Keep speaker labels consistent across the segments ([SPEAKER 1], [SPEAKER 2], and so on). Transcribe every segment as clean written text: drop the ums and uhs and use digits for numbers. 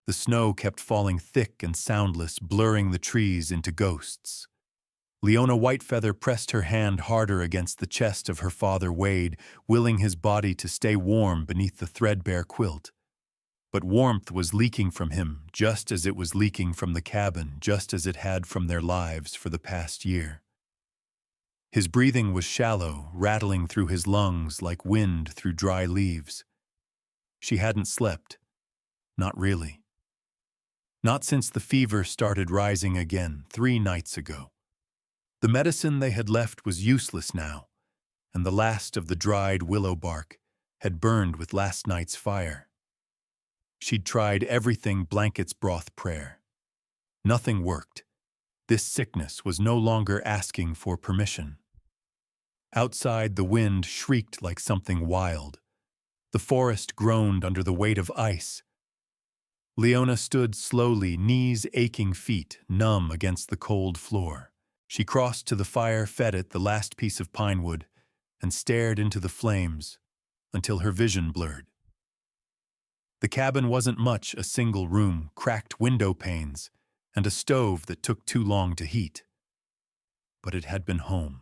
[SPEAKER 1] The snow kept falling thick and soundless, blurring the trees into ghosts. Leona Whitefeather pressed her hand harder against the chest of her father Wade, willing his body to stay warm beneath the threadbare quilt. But warmth was leaking from him, just as it was leaking from the cabin, just as it had from their lives for the past year. His breathing was shallow, rattling through his lungs like wind through dry leaves. She hadn't slept. Not really. Not since the fever started rising again 3 nights ago. The medicine they had left was useless now, and the last of the dried willow bark had burned with last night's fire. She'd tried everything blankets broth prayer. Nothing worked. This sickness was no longer asking for permission. Outside, the wind shrieked like something wild. The forest groaned under the weight of ice. Leona stood slowly, knees aching, feet numb against the cold floor. She crossed to the fire, fed it the last piece of pine wood, and stared into the flames until her vision blurred. The cabin wasn't much, a single room, cracked window panes, and a stove that took too long to heat. But it had been home.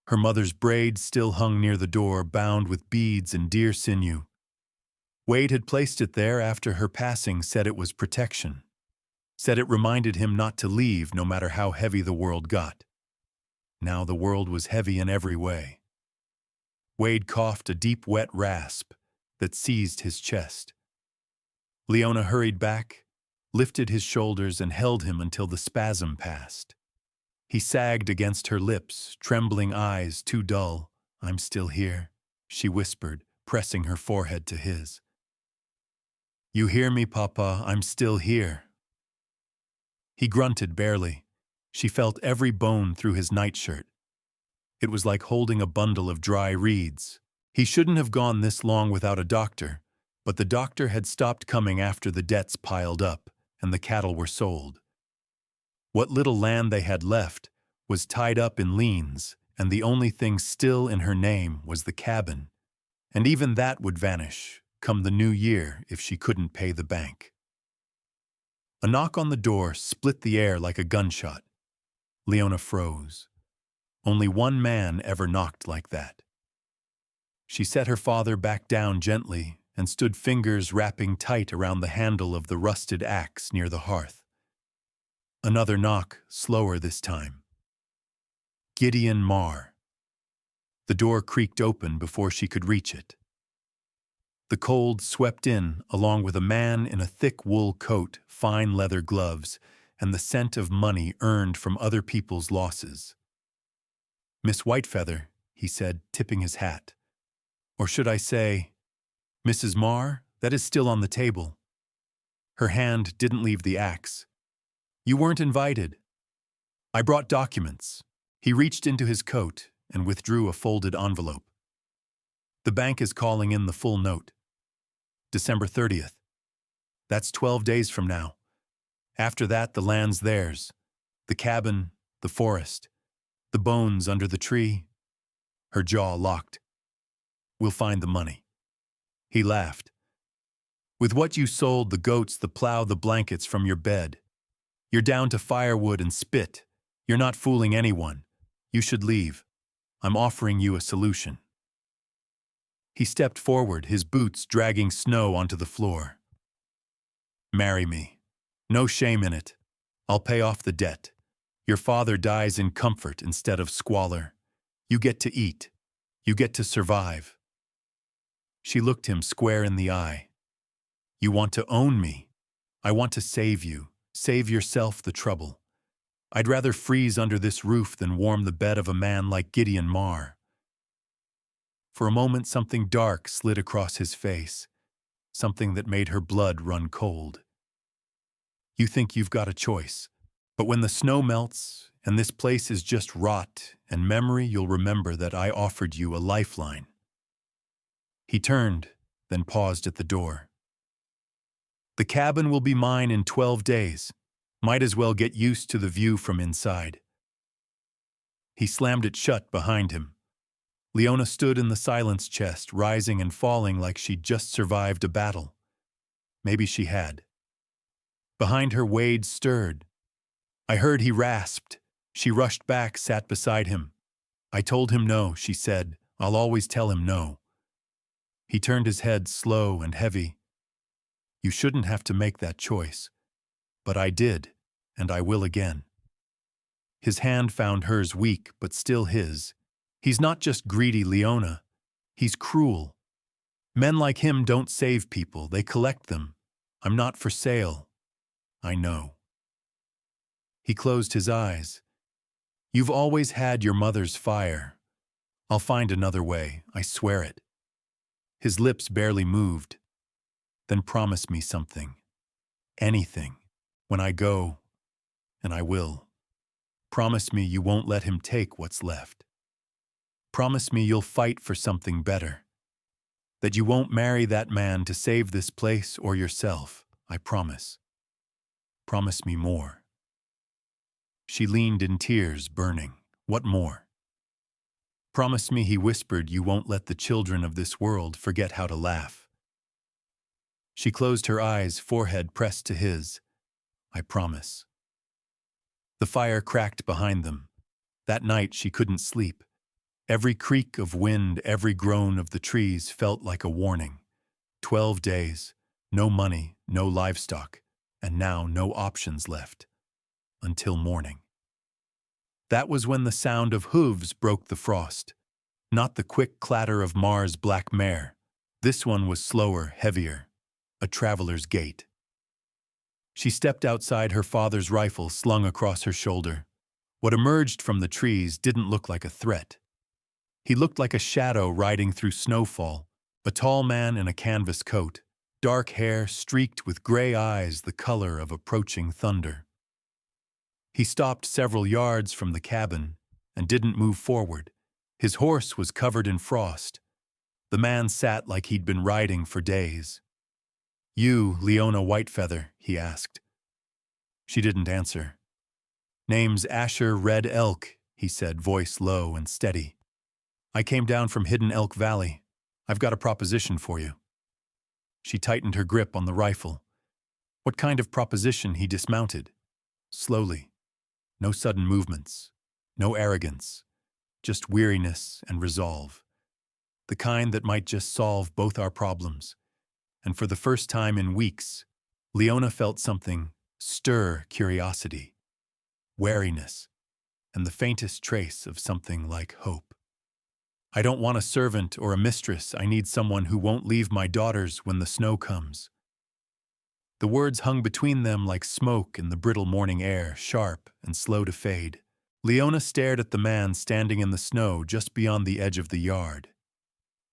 [SPEAKER 1] Her mother's braid still hung near the door, bound with beads and deer sinew. Wade had placed it there after her passing, said it was protection. Said it reminded him not to leave no matter how heavy the world got. Now the world was heavy in every way. Wade coughed a deep wet rasp that seized his chest. Leona hurried back, lifted his shoulders and held him until the spasm passed. He sagged against her lips, trembling eyes too dull. "I'm still here," she whispered, pressing her forehead to his. "You hear me, Papa? I'm still here." He grunted barely. She felt every bone through his nightshirt. It was like holding a bundle of dry reeds. He shouldn't have gone this long without a doctor, but the doctor had stopped coming after the debts piled up and the cattle were sold. What little land they had left was tied up in liens, and the only thing still in her name was the cabin, and even that would vanish come the new year if she couldn't pay the bank. A knock on the door split the air like a gunshot. Leona froze. Only one man ever knocked like that. She set her father back down gently and stood, fingers wrapping tight around the handle of the rusted axe near the hearth. Another knock, slower this time. Gideon Marr. The door creaked open before she could reach it. The cold swept in, along with a man in a thick wool coat, fine leather gloves, and the scent of money earned from other people's losses. "Miss Whitefeather," he said, tipping his hat. "Or should I say, Mrs. Marr, that is still on the table." Her hand didn't leave the axe. "You weren't invited." "I brought documents." He reached into his coat and withdrew a folded envelope. "The bank is calling in the full note. December 30th. That's 12 days from now. After that, the land's theirs. The cabin, the forest, the bones under the tree." Her jaw locked. "We'll find the money." He laughed. "With what you sold, the goats, the plow, the blankets from your bed. You're down to firewood and spit. You're not fooling anyone. You should leave. I'm offering you a solution." He stepped forward, his boots dragging snow onto the floor. "Marry me. No shame in it. I'll pay off the debt. Your father dies in comfort instead of squalor. You get to eat. You get to survive." She looked him square in the eye. "You want to own me. I want to save you. Save yourself the trouble. I'd rather freeze under this roof than warm the bed of a man like Gideon Marr." For a moment, something dark slid across his face, something that made her blood run cold. "You think you've got a choice, but when the snow melts and this place is just rot and memory, you'll remember that I offered you a lifeline." He turned, then paused at the door. "The cabin will be mine in 12 days. Might as well get used to the view from inside." He slammed it shut behind him. Leona stood in the silence chest, rising and falling like she'd just survived a battle. Maybe she had. Behind her, Wade stirred. I heard he rasped. She rushed back, sat beside him. I told him no, she said. I'll always tell him no. He turned his head, slow and heavy. You shouldn't have to make that choice. But I did, and I will again. His hand found hers, weak, but still his. He's not just greedy, Leona. He's cruel. Men like him don't save people, they collect them. I'm not for sale. I know. He closed his eyes. You've always had your mother's fire. I'll find another way, I swear it. His lips barely moved. Then promise me something. Anything. When I go, and I will. Promise me you won't let him take what's left. Promise me you'll fight for something better. That you won't marry that man to save this place or yourself, I promise. Promise me more. She leaned in tears, burning. What more? Promise me, he whispered, you won't let the children of this world forget how to laugh. She closed her eyes, forehead pressed to his. I promise. The fire cracked behind them. That night she couldn't sleep. Every creak of wind, every groan of the trees felt like a warning. 12 days, no money, no livestock, and now no options left. Until morning. That was when the sound of hooves broke the frost. Not the quick clatter of Mars' black mare. This one was slower, heavier. A traveler's gait. She stepped outside, her father's rifle slung across her shoulder. What emerged from the trees didn't look like a threat. He looked like a shadow riding through snowfall, a tall man in a canvas coat, dark hair streaked with gray eyes the color of approaching thunder. He stopped several yards from the cabin and didn't move forward. His horse was covered in frost. The man sat like he'd been riding for days. You, Leona Whitefeather, he asked. She didn't answer. Name's Asher Red Elk, he said, voice low and steady. I came down from Hidden Elk Valley. I've got a proposition for you. She tightened her grip on the rifle. What kind of proposition? He dismounted. Slowly. No sudden movements. No arrogance. Just weariness and resolve. The kind that might just solve both our problems. And for the first time in weeks, Leona felt something stir curiosity, wariness, and the faintest trace of something like hope. I don't want a servant or a mistress. I need someone who won't leave my daughters when the snow comes. The words hung between them like smoke in the brittle morning air, sharp and slow to fade. Leona stared at the man standing in the snow just beyond the edge of the yard.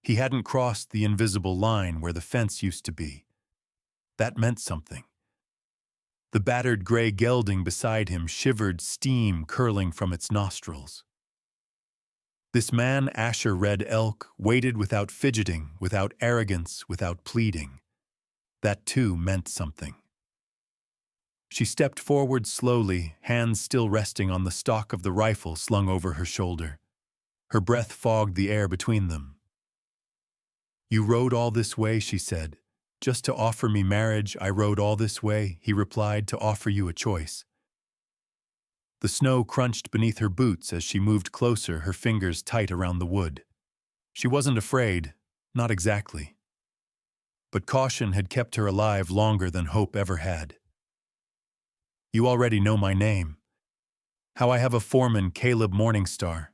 [SPEAKER 1] He hadn't crossed the invisible line where the fence used to be. That meant something. The battered gray gelding beside him shivered, steam curling from its nostrils. This man, Asher Red Elk, waited without fidgeting, without arrogance, without pleading. That too meant something. She stepped forward slowly, hands still resting on the stock of the rifle slung over her shoulder. Her breath fogged the air between them. You rode all this way, she said. Just to offer me marriage, I rode all this way, he replied, to offer you a choice. The snow crunched beneath her boots as she moved closer, her fingers tight around the wood. She wasn't afraid, not exactly. But caution had kept her alive longer than hope ever had. You already know my name. How I have a foreman, Caleb Morningstar.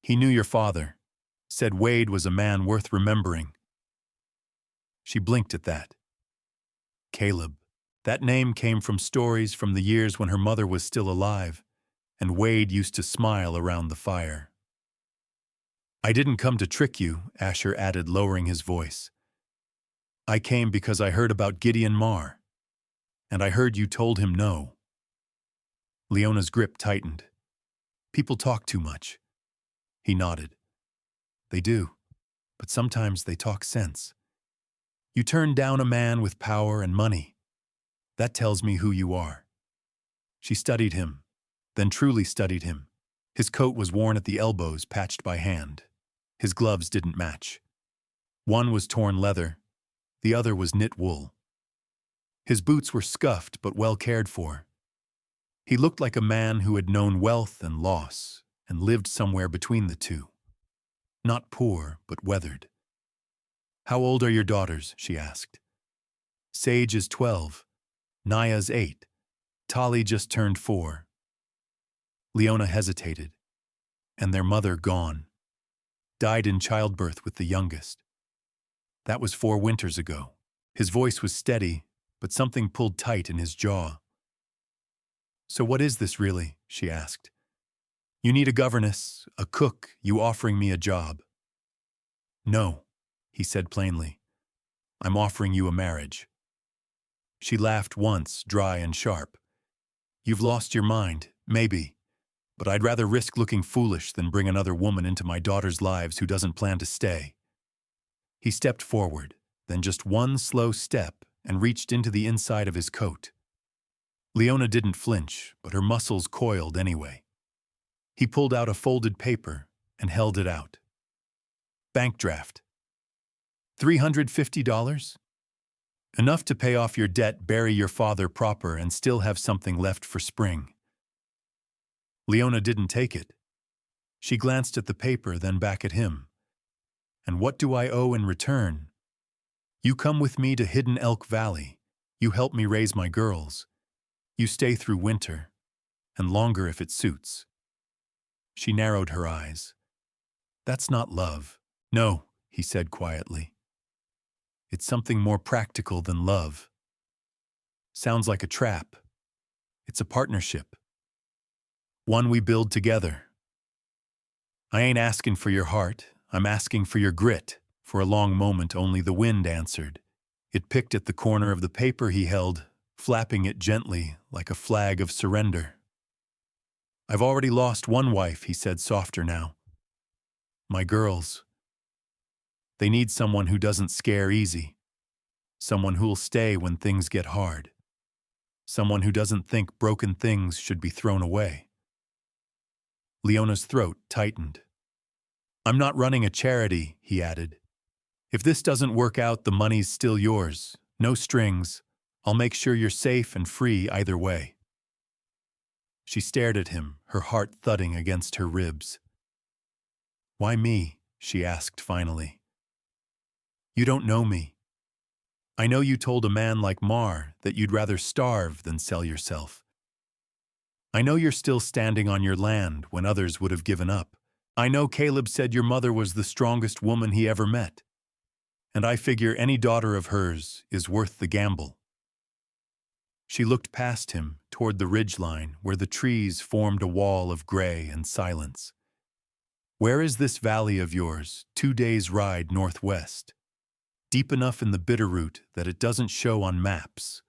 [SPEAKER 1] He knew your father. Said Wade was a man worth remembering. She blinked at that. Caleb. That name came from stories from the years when her mother was still alive, and Wade used to smile around the fire. I didn't come to trick you, Asher added, lowering his voice. I came because I heard about Gideon Marr, and I heard you told him no. Leona's grip tightened. People talk too much. He nodded. They do, but sometimes they talk sense. You turn down a man with power and money. That tells me who you are. She studied him, then truly studied him. His coat was worn at the elbows, patched by hand. His gloves didn't match. One was torn leather, the other was knit wool. His boots were scuffed but well cared for. He looked like a man who had known wealth and loss and lived somewhere between the two. Not poor, but weathered. "How old are your daughters?" she asked. "Sage is 12. Naya's 8. Tali just turned 4. Leona hesitated. "And their mother gone. Died in childbirth with the youngest. That was 4 winters ago." His voice was steady, but something pulled tight in his jaw. "So what is this really?" she asked. "You need a governess, a cook, you offering me a job." "No," he said plainly. "I'm offering you a marriage." She laughed once, dry and sharp. "You've lost your mind, maybe, but I'd rather risk looking foolish than bring another woman into my daughter's lives who doesn't plan to stay." He stepped forward, then just one slow step, and reached into the inside of his coat. Leona didn't flinch, but her muscles coiled anyway. He pulled out a folded paper and held it out. "Bank draft. $350? Enough to pay off your debt, bury your father proper, and still have something left for spring." Leona didn't take it. She glanced at the paper, then back at him. "And what do I owe in return? You come with me to Hidden Elk Valley. You help me raise my girls. You stay through winter, and longer if it suits." She narrowed her eyes. "That's not love." "No," he said quietly. "It's something more practical than love. Sounds like a trap. It's a partnership. One we build together. I ain't asking for your heart, I'm asking for your grit." For a long moment only the wind answered. It picked at the corner of the paper he held, flapping it gently like a flag of surrender. "I've already lost one wife," he said softer now. "My girls. They need someone who doesn't scare easy. Someone who'll stay when things get hard. Someone who doesn't think broken things should be thrown away." Leona's throat tightened. "I'm not running a charity," he added. "If this doesn't work out, the money's still yours. No strings. I'll make sure you're safe and free either way." She stared at him, her heart thudding against her ribs. "Why me?" she asked finally. "You don't know me. I know you told a man like Mar that you'd rather starve than sell yourself. I know you're still standing on your land when others would have given up. I know Caleb said your mother was the strongest woman he ever met. And I figure any daughter of hers is worth the gamble." She looked past him toward the ridgeline where the trees formed a wall of gray and silence. "Where is this valley of yours, 2 days' ride northwest? Deep enough in the Bitterroot that it doesn't show on maps.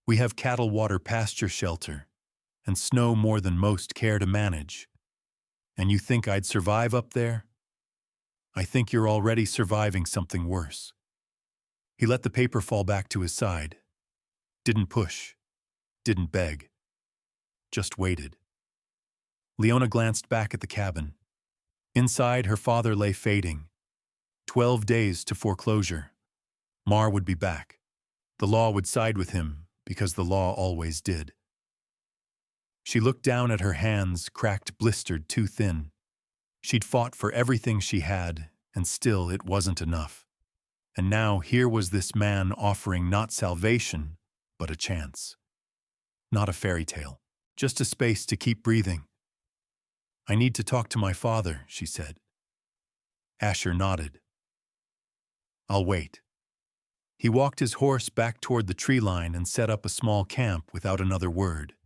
[SPEAKER 1] We have cattle water pasture shelter, and snow more than most care to manage. And you think I'd survive up there? I think you're already surviving something worse." He let the paper fall back to his side. Didn't push. Didn't beg. Just waited. Leona glanced back at the cabin. Inside, her father lay fading. 12 days to foreclosure. Mar would be back. The law would side with him, because the law always did. She looked down at her hands, cracked, blistered, too thin. She'd fought for everything she had, and still it wasn't enough. And now here was this man offering not salvation, but a chance. Not a fairy tale, just a space to keep breathing. "I need to talk to my father," she said. Asher nodded. "I'll wait." He walked his horse back toward the tree line and set up a small camp without another word.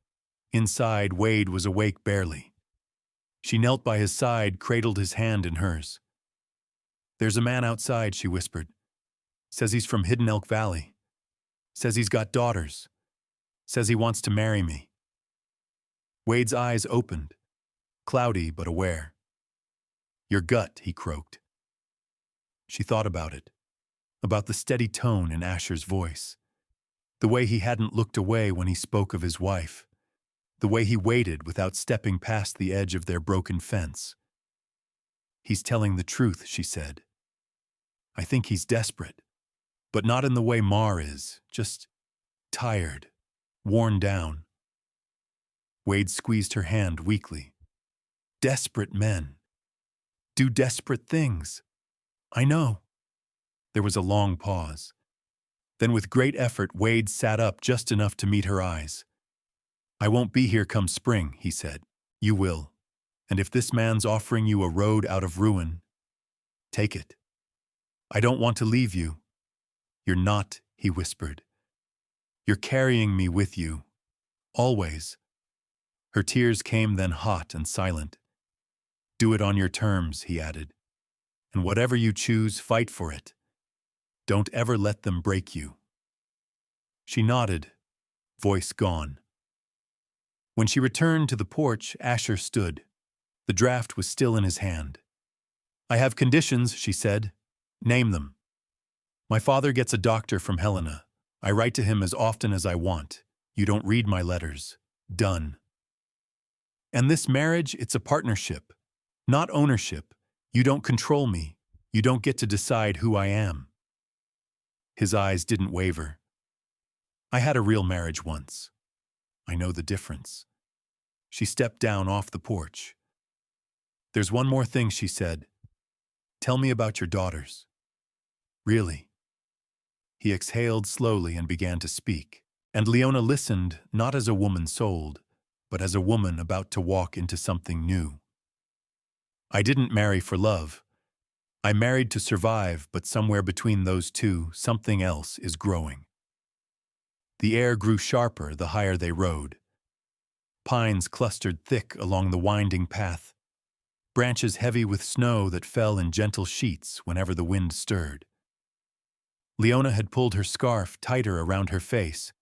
[SPEAKER 1] Inside, Wade was awake barely. She knelt by his side, cradled his hand in hers. "There's a man outside," she whispered. "Says he's from Hidden Elk Valley. Says he's got daughters. Says he wants to marry me." Wade's eyes opened, cloudy but aware. "Your gut," he croaked. She thought about it, about the steady tone in Asher's voice, the way he hadn't looked away when he spoke of his wife, the way he waited without stepping past the edge of their broken fence. "He's telling the truth," she said. "I think he's desperate, but not in the way Mar is, just tired, worn down. Wade squeezed her hand weakly. Desperate men do desperate things. I know. There was a long pause. Then with great effort, Wade sat up just enough to meet her eyes. I won't be here come spring, he said. You will. And if this man's offering you a road out of ruin, take it. I don't want to leave you. You're not, he whispered. You're carrying me with you. Always. Her tears came then hot and silent. Do it on your terms, he added. And whatever you choose, fight for it. Don't ever let them break you. She nodded, voice gone. When she returned to the porch, Asher stood. The draft was still in his hand. I have conditions, she said. Name them. My father gets a doctor from Helena. I write to him as often as I want. You don't read my letters. Done. And this marriage, it's a partnership, not ownership. You don't control me. You don't get to decide who I am. His eyes didn't waver. I had a real marriage once. I know the difference. She stepped down off the porch. There's one more thing, she said. Tell me about your daughters. Really? He exhaled slowly and began to speak. And Leona listened, not as a woman sold, but as a woman about to walk into something new. I didn't marry for love. I married to survive, but somewhere between those two, something else is growing. The air grew sharper the higher they rode. Pines clustered thick along the winding path, branches heavy with snow that fell in gentle sheets whenever the wind stirred. Leona had pulled her scarf tighter around her face,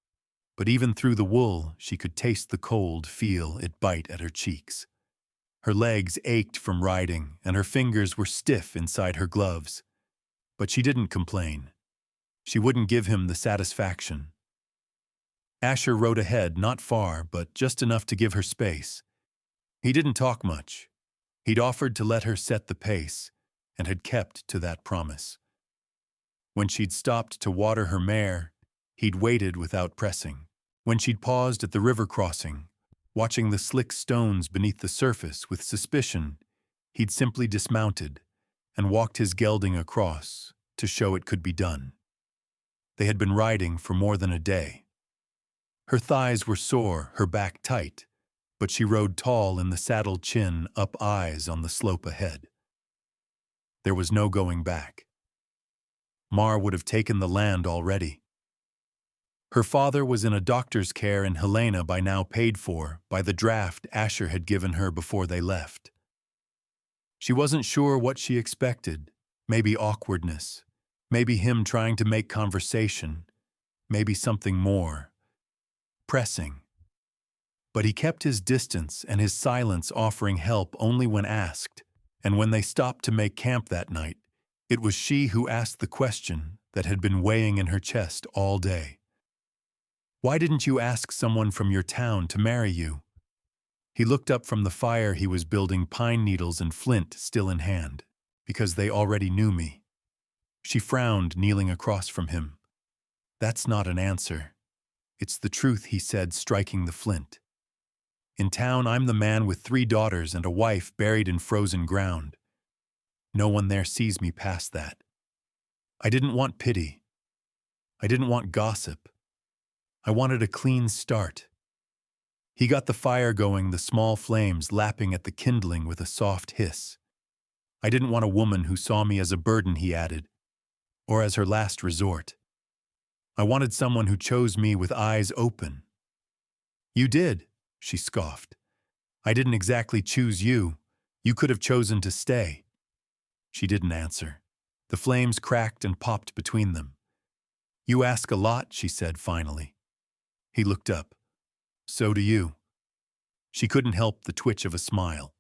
[SPEAKER 1] but even through the wool she could taste the cold, feel it bite at her cheeks. Her legs ached from riding, and her fingers were stiff inside her gloves. But she didn't complain. She wouldn't give him the satisfaction. Asher rode ahead, not far, but just enough to give her space. He didn't talk much. He'd offered to let her set the pace, and had kept to that promise. When she'd stopped to water her mare, he'd waited without pressing. When she'd paused at the river crossing, watching the slick stones beneath the surface with suspicion, he'd simply dismounted and walked his gelding across to show it could be done. They had been riding for more than a day. Her thighs were sore, her back tight, but she rode tall in the saddle, chin up, eyes on the slope ahead. There was no going back. Mar would have taken the land already. Her father was in a doctor's care in Helena, by now paid for by the draft Asher had given her before they left. She wasn't sure what she expected. Maybe awkwardness, maybe him trying to make conversation, maybe something more pressing. But he kept his distance and his silence, offering help only when asked. And when they stopped to make camp that night, it was she who asked the question that had been weighing in her chest all day. Why didn't you ask someone from your town to marry you? He looked up from the fire he was building, pine needles and flint still in hand. Because they already knew me. She frowned, kneeling across from him. That's not an answer. It's the truth, he said, striking the flint. In town, I'm the man with 3 daughters and a wife buried in frozen ground. No one there sees me past that. I didn't want pity. I didn't want gossip. I wanted a clean start. He got the fire going, the small flames lapping at the kindling with a soft hiss. I didn't want a woman who saw me as a burden, he added, or as her last resort. I wanted someone who chose me with eyes open. You did, she scoffed. I didn't exactly choose you. You could have chosen to stay. She didn't answer. The flames cracked and popped between them. You ask a lot, she said finally. He looked up. So do you. She couldn't help the twitch of a smile.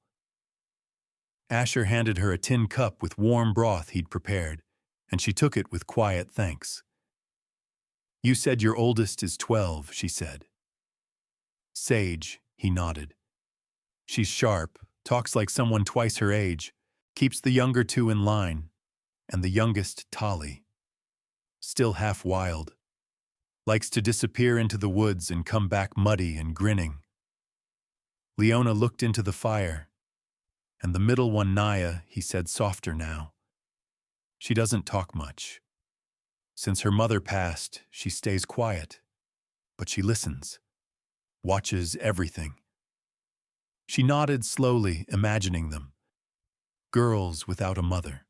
[SPEAKER 1] Asher handed her a tin cup with warm broth he'd prepared, and she took it with quiet thanks. You said your oldest is 12, she said. Sage, he nodded. She's sharp, talks like someone twice her age, keeps the younger 2 in line, and the youngest, Tolly, still half wild. Likes to disappear into the woods and come back muddy and grinning. Leona looked into the fire, and the middle one, Naya, he said softer now. She doesn't talk much. Since her mother passed, she stays quiet, but she listens, watches everything. She nodded slowly, imagining them. Girls without a mother.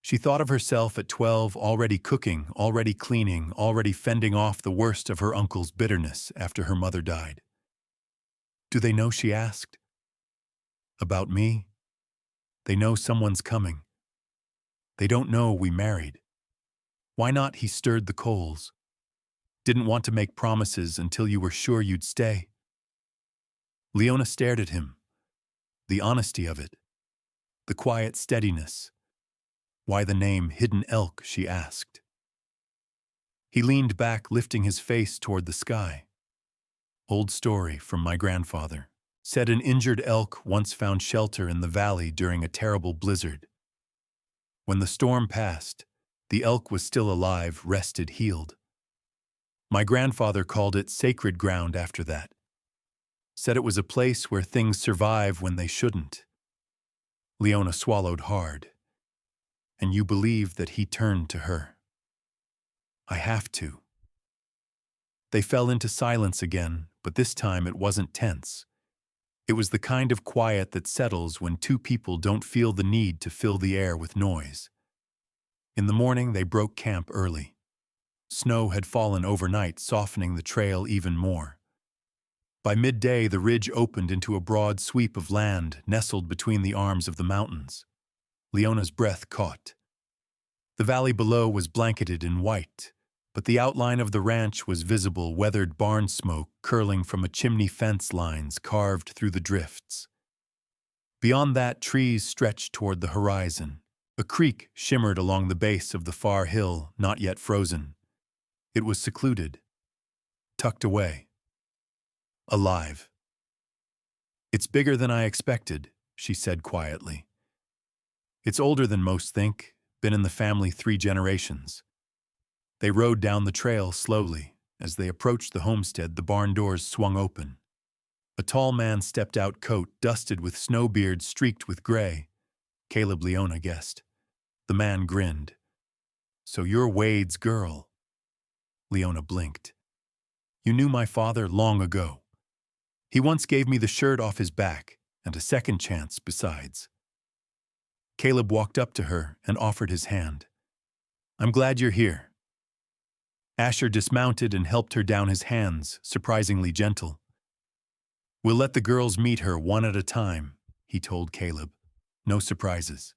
[SPEAKER 1] She thought of herself at 12, already cooking, already cleaning, already fending off the worst of her uncle's bitterness after her mother died. Do they know, she asked? About me? They know someone's coming. They don't know we married. Why not? He stirred the coals. Didn't want to make promises until you were sure you'd stay. Leona stared at him. The honesty of it. The quiet steadiness. Why the name Hidden Elk, she asked. He leaned back, lifting his face toward the sky. Old story from my grandfather. Said an injured elk once found shelter in the valley during a terrible blizzard. When the storm passed, the elk was still alive, rested, healed. My grandfather called it sacred ground after that. Said it was a place where things survive when they shouldn't. Leona swallowed hard. And you believe that he turned to her. I have to. They fell into silence again, but this time it wasn't tense. It was the kind of quiet that settles when two people don't feel the need to fill the air with noise. In the morning, they broke camp early. Snow had fallen overnight, softening the trail even more. By midday, the ridge opened into a broad sweep of land nestled between the arms of the mountains. Leona's breath caught. The valley below was blanketed in white, but the outline of the ranch was visible, weathered barn smoke curling from a chimney fence lines carved through the drifts. Beyond that, trees stretched toward the horizon. A creek shimmered along the base of the far hill, not yet frozen. It was secluded, tucked away, alive. It's bigger than I expected, she said quietly. It's older than most think, been in the family 3 generations. They rode down the trail slowly. As they approached the homestead, the barn doors swung open. A tall man stepped out, coat dusted with snow, beard streaked with gray. Caleb, Leona guessed. The man grinned. So you're Wade's girl. Leona blinked. You knew my father long ago. He once gave me the shirt off his back, and a second chance besides. Caleb walked up to her and offered his hand. I'm glad you're here. Asher dismounted and helped her down his hands, surprisingly gentle. We'll let the girls meet her one at a time, he told Caleb. No surprises.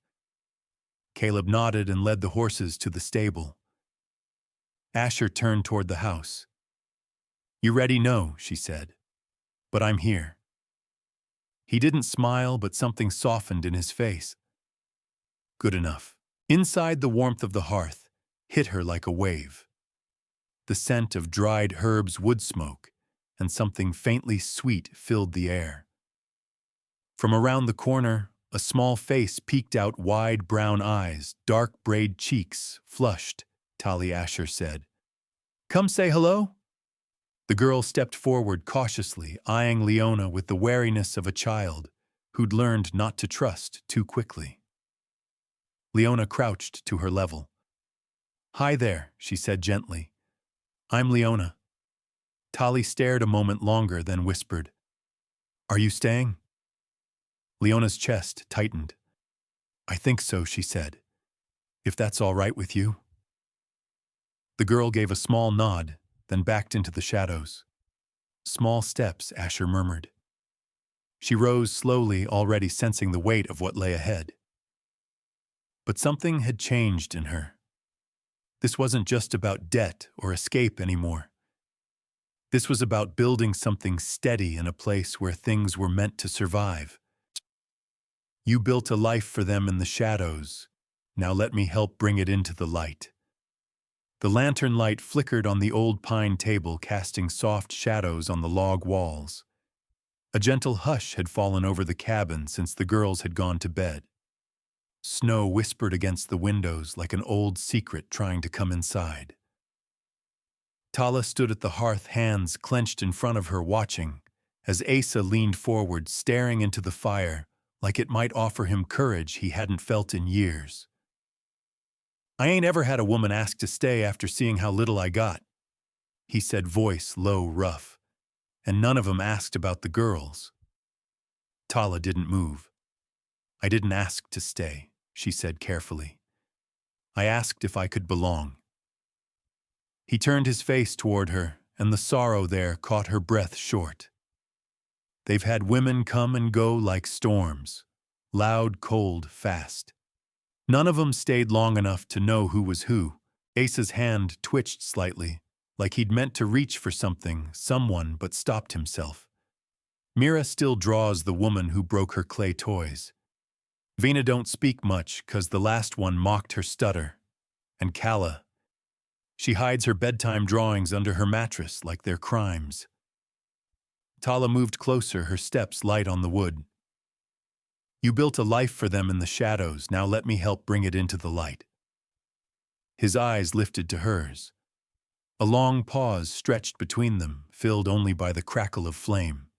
[SPEAKER 1] Caleb nodded and led the horses to the stable. Asher turned toward the house. You ready? No, she said. But I'm here. He didn't smile, but something softened in his face. Good enough. Inside, the warmth of the hearth hit her like a wave. The scent of dried herbs, wood smoke, and something faintly sweet filled the air. From around the corner, a small face peeked out, wide brown eyes, dark braid cheeks, flushed, Tali Asher said. Come say hello? The girl stepped forward cautiously, eyeing Leona with the wariness of a child who'd learned not to trust too quickly. Leona crouched to her level. Hi there, she said gently. I'm Leona. Tali stared a moment longer, then whispered, Are you staying? Leona's chest tightened. I think so, she said. If that's all right with you. The girl gave a small nod, then backed into the shadows. Small steps, Asher murmured. She rose slowly, already sensing the weight of what lay ahead. But something had changed in her. This wasn't just about debt or escape anymore. This was about building something steady in a place where things were meant to survive. You built a life for them in the shadows. Now let me help bring it into the light. The lantern light flickered on the old pine table, casting soft shadows on the log walls. A gentle hush had fallen over the cabin since the girls had gone to bed. Snow whispered against the windows like an old secret trying to come inside. Tala stood at the hearth, hands clenched in front of her, watching, as Asa leaned forward, staring into the fire, like it might offer him courage he hadn't felt in years. "I ain't ever had a woman ask to stay after seeing how little I got," he said, voice low, rough. "And none of 'em asked about the girls." Tala didn't move. "I didn't ask to stay," she said carefully. "I asked if I could belong." He turned his face toward her, and the sorrow there caught her breath short. "They've had women come and go like storms, loud, cold, fast. None of 'em stayed long enough to know who was who." Asa's hand twitched slightly, like he'd meant to reach for something, someone, but stopped himself. "Mira still draws the woman who broke her clay toys. Vina don't speak much, 'cause the last one mocked her stutter. And Kala, she hides her bedtime drawings under her mattress like they're crimes." Tala moved closer, her steps light on the wood. "You built a life for them in the shadows, now let me help bring it into the light." His eyes lifted to hers. A long pause stretched between them, filled only by the crackle of flame.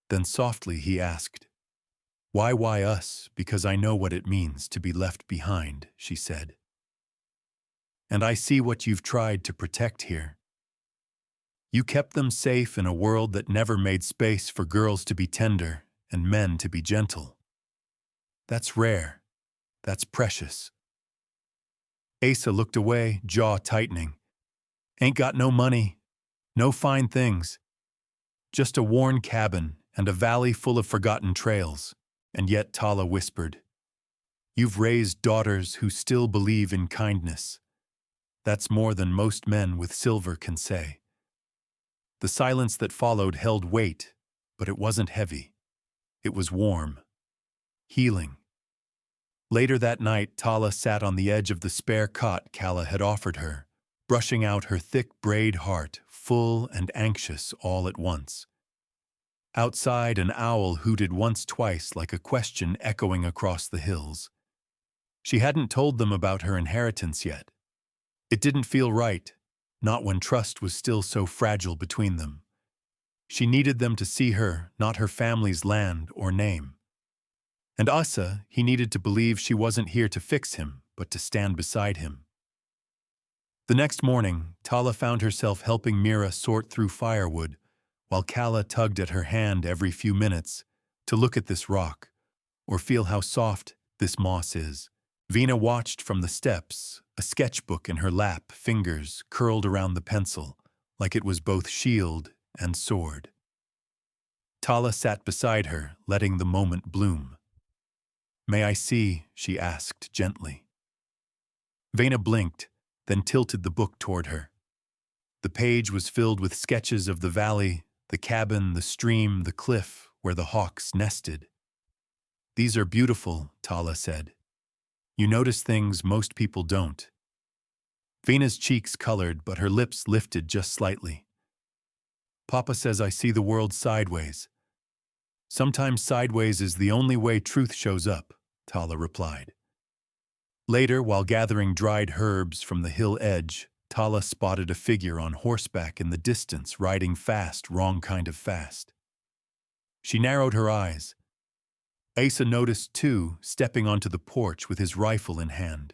[SPEAKER 1] Then softly he asked, Why us? Because I know what it means to be left behind," she said. "And I see what you've tried to protect here. You kept them safe in a world that never made space for girls to be tender and men to be gentle. That's rare. That's precious." Asa looked away, jaw tightening. "Ain't got no money, no fine things. Just a worn cabin and a valley full of forgotten trails." And yet Tala whispered, "You've raised daughters who still believe in kindness. That's more than most men with silver can say." The silence that followed held weight, but it wasn't heavy. It was warm, healing. Later that night, Tala sat on the edge of the spare cot Kala had offered her, brushing out her thick braid heart, full and anxious all at once. Outside, an owl hooted once, twice, like a question echoing across the hills. She hadn't told them about her inheritance yet. It didn't feel right, not when trust was still so fragile between them. She needed them to see her, not her family's land or name. And Asa, he needed to believe she wasn't here to fix him, but to stand beside him. The next morning, Tala found herself helping Mira sort through firewood, while Kala tugged at her hand every few minutes to look at this rock, or feel how soft this moss is. Vina watched from the steps, a sketchbook in her lap, fingers curled around the pencil, like it was both shield and sword. Tala sat beside her, letting the moment bloom. "May I see?" she asked gently. Vina blinked, then tilted the book toward her. The page was filled with sketches of the valley, the cabin, the stream, the cliff where the hawks nested. "These are beautiful," Tala said. "You notice things most people don't." Vina's cheeks colored, but her lips lifted just slightly. "Papa says I see the world sideways." "Sometimes sideways is the only way truth shows up," Tala replied. Later, while gathering dried herbs from the hill edge, Tala spotted a figure on horseback in the distance, riding fast, wrong kind of fast. She narrowed her eyes. Asa noticed too, stepping onto the porch with his rifle in hand.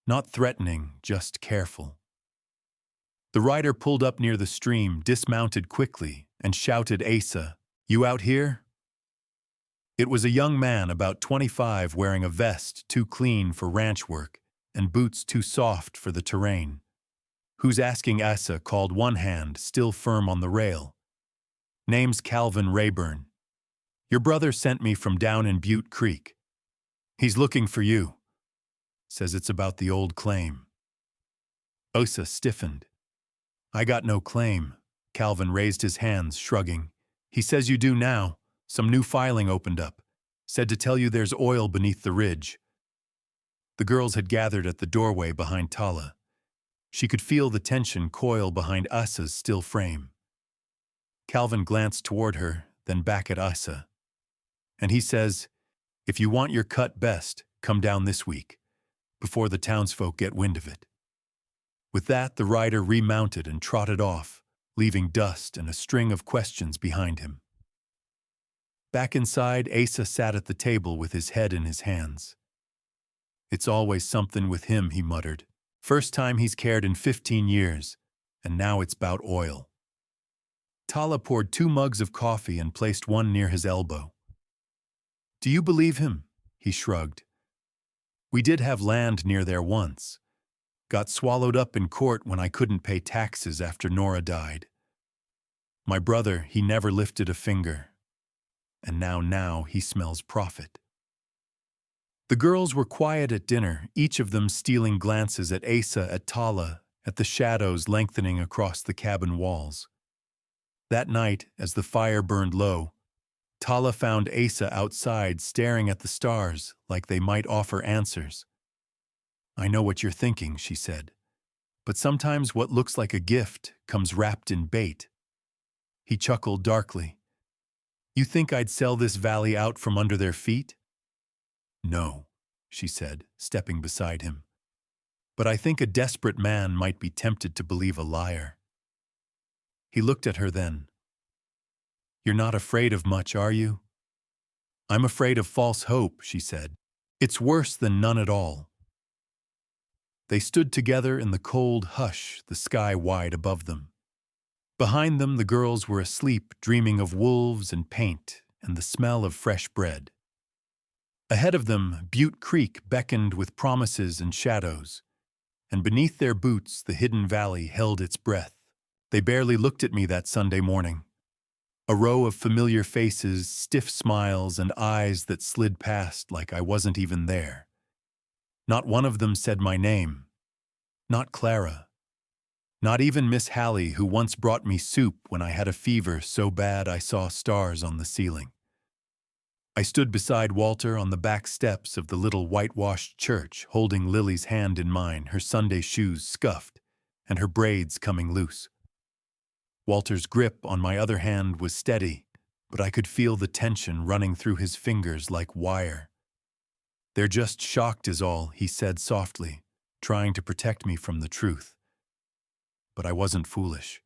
[SPEAKER 1] Not threatening, just careful. The rider pulled up near the stream, dismounted quickly, and shouted, "Asa, you out here?" It was a young man about 25 wearing a vest too clean for ranch work and boots too soft for the terrain. "Who's asking?" Asa called, one hand still firm on the rail. "Name's Calvin Rayburn. Your brother sent me from down in Butte Creek. He's looking for you. Says it's about the old claim." Asa stiffened. "I got no claim." Calvin raised his hands, shrugging. "He says you do now. Some new filing opened up. Said to tell you there's oil beneath the ridge." The girls had gathered at the doorway behind Tala. She could feel the tension coil behind Asa's still frame. Calvin glanced toward her, then back at Asa. "And he says, if you want your cut best, come down this week, before the townsfolk get wind of it." With that, the rider remounted and trotted off, leaving Dust and a string of questions behind him. Back inside, Asa sat at the table with his head in his hands. "It's always something with him," he muttered. "First time he's cared in 15 years, and now it's 'bout oil." Tala poured 2 mugs of coffee and placed one near his elbow. "Do you believe him?" He shrugged. "We did have land near there once. Got swallowed up in court when I couldn't pay taxes after Nora died. My brother, he never lifted a finger. And now he smells profit." The girls were quiet at dinner, each of them stealing glances at Asa, at Tala, at the shadows lengthening across the cabin walls. That night, as the fire burned low, Tala found Asa outside staring at the stars like they might offer answers. "I know what you're thinking," she said, "but sometimes what looks like a gift comes wrapped in bait." He chuckled darkly. "You think I'd sell this valley out from under their feet?" "No," she said, stepping beside him. "But I think a desperate man might be tempted to believe a liar." He looked at her then. "You're not afraid of much, are you?" "I'm afraid of false hope," she said. "It's worse than none at all." They stood together in the cold hush, the sky wide above them. Behind them, the girls were asleep, dreaming of wolves and paint and the smell of fresh bread. Ahead of them, Butte Creek beckoned with promises and shadows, and beneath their boots, the hidden valley held its breath. They barely looked at me that Sunday morning. A row of familiar faces, stiff smiles, and eyes that slid past like I wasn't even there. Not one of them said my name. Not Clara. Not even Miss Hallie, who once brought me soup when I had a fever so bad I saw stars on the ceiling. I stood beside Walter on the back steps of the little whitewashed church, holding Lily's hand in mine, her Sunday shoes scuffed, and her braids coming loose. Walter's grip on my other hand was steady, but I could feel the tension running through his fingers like wire. "They're just shocked is all," he said softly, trying to protect me from the truth. But I wasn't foolish.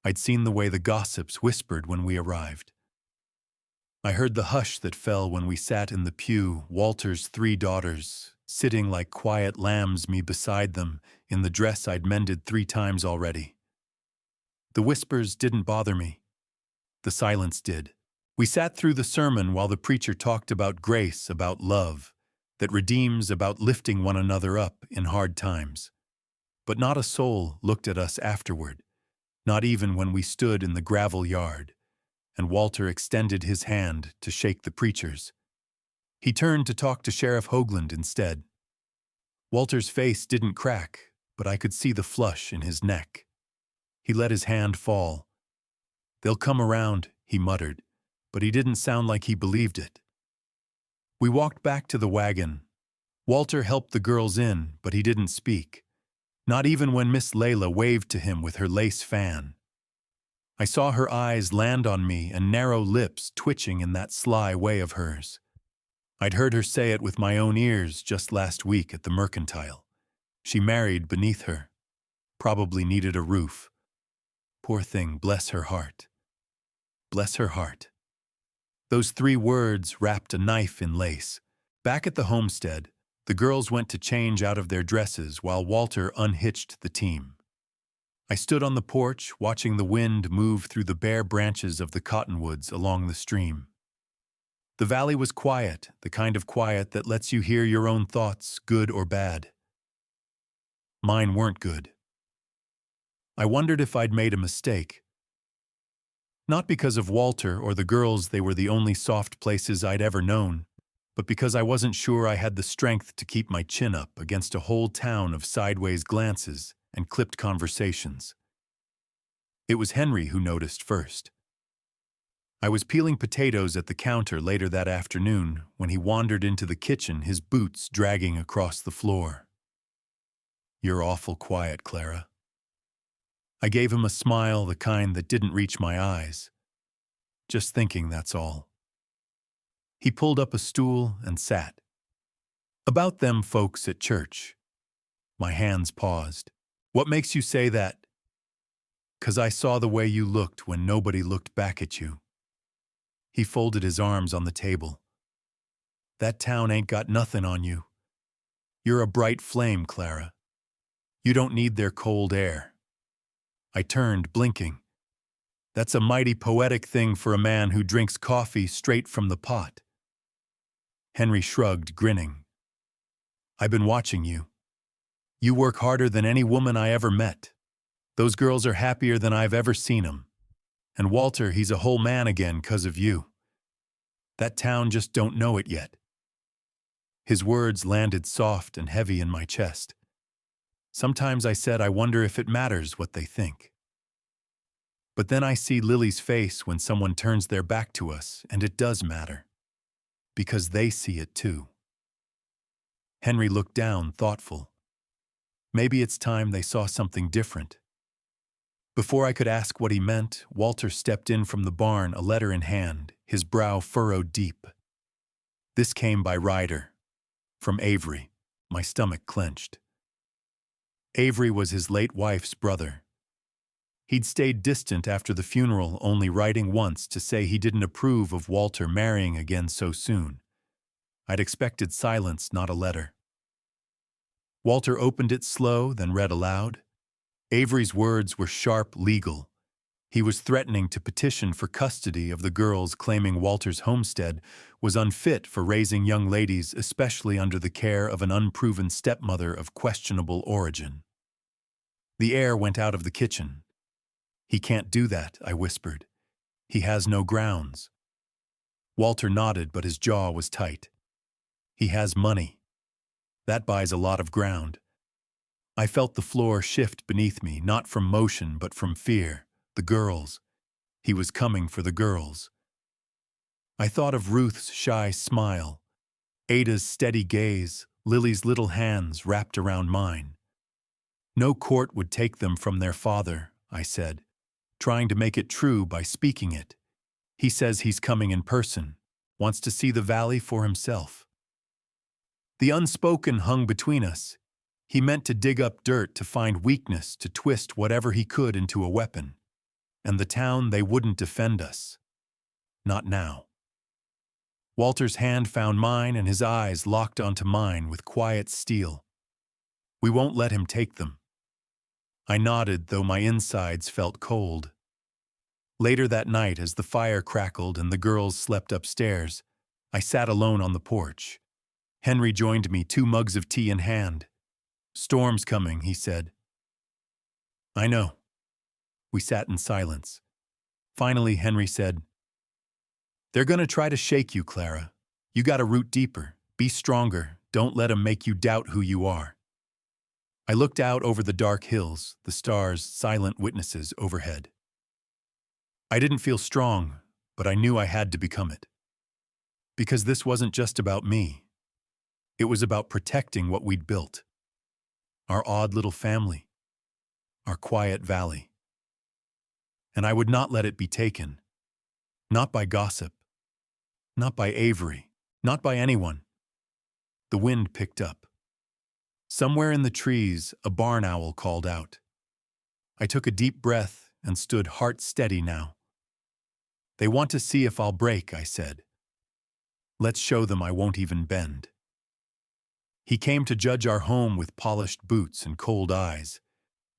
[SPEAKER 1] I'd seen the way the gossips whispered when we arrived. I heard the hush that fell when we sat in the pew, Walter's 3 daughters, sitting like quiet lambs, me beside them, in the dress I'd mended 3 times already. The whispers didn't bother me. The silence did. We sat through the sermon while the preacher talked about grace, about love, that redeems, about lifting one another up in hard times. But not a soul looked at us afterward, not even when we stood in the gravel yard, and Walter extended his hand to shake the preacher's. He turned to talk to Sheriff Hoagland instead. Walter's face didn't crack, but I could see the flush in his neck. He let his hand fall. "They'll come around," he muttered, but he didn't sound like he believed it. We walked back to the wagon. Walter helped the girls in, but he didn't speak, not even when Miss Layla waved to him with her lace fan. I saw her eyes land on me and narrow lips twitching in that sly way of hers. I'd heard her say it with my own ears just last week at the Mercantile. She married beneath her. Probably needed a roof. Poor thing, bless her heart. Bless her heart. Those 3 words wrapped a knife in lace. Back at the homestead, the girls went to change out of their dresses while Walter unhitched the team. I stood on the porch, watching the wind move through the bare branches of the cottonwoods along the stream. The valley was quiet, the kind of quiet that lets you hear your own thoughts, good or bad. Mine weren't good. I wondered if I'd made a mistake. Not because of Walter or the girls, they were the only soft places I'd ever known, but because I wasn't sure I had the strength to keep my chin up against a whole town of sideways glances and clipped conversations. It was Henry who noticed first. I was peeling potatoes at the counter later that afternoon when he wandered into the kitchen, his boots dragging across the floor. "You're awful quiet, Clara." I gave him a smile, the kind that didn't reach my eyes. "Just thinking, that's all." He pulled up a stool and sat. "About them folks at church." My hands paused. What makes you say that? 'Cause I saw the way you looked when nobody looked back at you. He folded his arms on the table. That town ain't got nothing on you. You're a bright flame, Clara. You don't need their cold air. I turned, blinking. That's a mighty poetic thing for a man who drinks coffee straight from the pot. Henry shrugged, grinning. I've been watching you. You work harder than any woman I ever met. Those girls are happier than I've ever seen 'em. And Walter, he's a whole man again 'cause of you. That town just don't know it yet. His words landed soft and heavy in my chest. Sometimes I said I wonder if it matters what they think. But then I see Lily's face when someone turns their back to us, and it does matter. Because they see it too. Henry looked down, thoughtful. Maybe it's time they saw something different. Before I could ask what he meant, Walter stepped in from the barn, a letter in hand, his brow furrowed deep. This came by Ryder. From Avery. My stomach clenched. Avery was his late wife's brother. He'd stayed distant after the funeral, only writing once to say he didn't approve of Walter marrying again so soon. I'd expected silence, not a letter. Walter opened it slow, then read aloud. Avery's words were sharp, legal. He was threatening to petition for custody of the girls, claiming Walter's homestead was unfit for raising young ladies, especially under the care of an unproven stepmother of questionable origin. The air went out of the kitchen. He can't do that, I whispered. He has no grounds. Walter nodded, but his jaw was tight. He has money. That buys a lot of ground. I felt the floor shift beneath me, not from motion, but from fear. The girls. He was coming for the girls. I thought of Ruth's shy smile, Ada's steady gaze, Lily's little hands wrapped around mine. No court would take them from their father, I said, trying to make it true by speaking it. He says he's coming in person, wants to see the valley for himself. The unspoken hung between us. He meant to dig up dirt to find weakness, to twist whatever he could into a weapon. And the town, they wouldn't defend us. Not now. Walter's hand found mine and his eyes locked onto mine with quiet steel. We won't let him take them. I nodded, though my insides felt cold. Later that night, as the fire crackled and the girls slept upstairs, I sat alone on the porch. Henry joined me, 2 mugs of tea in hand. Storm's coming, he said. I know. We sat in silence. Finally, Henry said, They're going to try to shake you, Clara. You got to root deeper. Be stronger. Don't let 'em make you doubt who you are. I looked out over the dark hills, the stars, silent witnesses overhead. I didn't feel strong, but I knew I had to become it. Because this wasn't just about me. It was about protecting what we'd built. Our odd little family. Our quiet valley. And I would not let it be taken. Not by gossip. Not by Avery. Not by anyone. The wind picked up. Somewhere in the trees, a barn owl called out. I took a deep breath and stood heart steady now. They want to see if I'll break, I said. Let's show them I won't even bend. He came to judge our home with polished boots and cold eyes,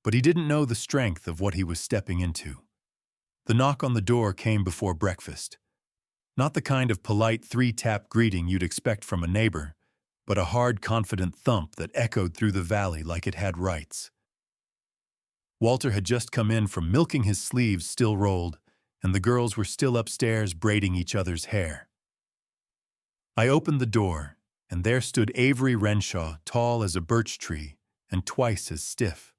[SPEAKER 1] but he didn't know the strength of what he was stepping into. The knock on the door came before breakfast. Not the kind of polite 3-tap greeting you'd expect from a neighbor, but a hard, confident thump that echoed through the valley like it had rights. Walter had just come in from milking his sleeves still rolled, and the girls were still upstairs braiding each other's hair. I opened the door, and there stood Avery Renshaw, tall as a birch tree and twice as stiff.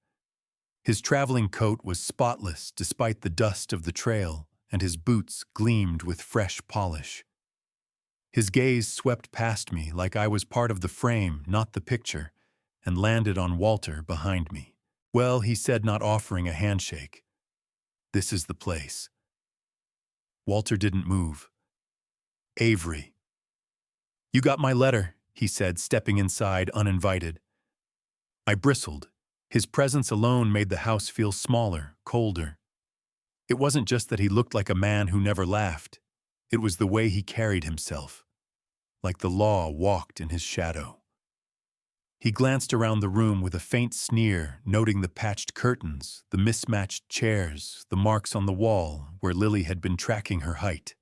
[SPEAKER 1] His traveling coat was spotless despite the dust of the trail, and his boots gleamed with fresh polish. His gaze swept past me like I was part of the frame, not the picture, and landed on Walter behind me. Well, he said, not offering a handshake. This is the place. Walter didn't move. Avery. You got my letter, he said, stepping inside uninvited. I bristled. His presence alone made the house feel smaller, colder. It wasn't just that he looked like a man who never laughed. It was the way he carried himself, like the law walked in his shadow. He glanced around the room with a faint sneer, noting the patched curtains, the mismatched chairs, the marks on the wall where Lily had been tracking her height.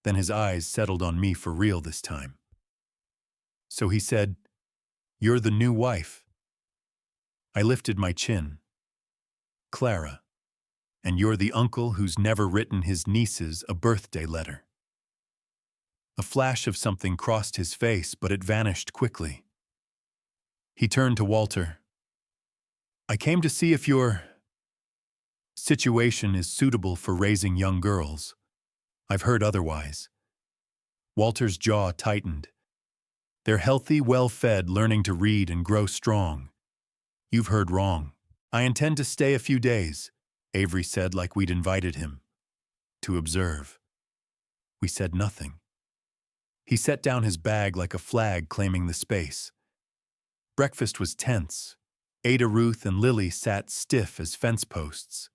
[SPEAKER 1] Then his eyes settled on me for real this time. So he said, "You're the new wife." I lifted my chin. "Clara. And you're the uncle who's never written his nieces a birthday letter." A flash of something crossed his face, but it vanished quickly. He turned to Walter. "I came to see if your situation is suitable for raising young girls. I've heard otherwise." Walter's jaw tightened. "They're healthy, well-fed, learning to read and grow strong." "You've heard wrong. I intend to stay a few days," Avery said like we'd invited him. "To observe." We said nothing. He set down his bag like a flag claiming the space. Breakfast was tense. Ada, Ruth, and Lily sat stiff as fence posts.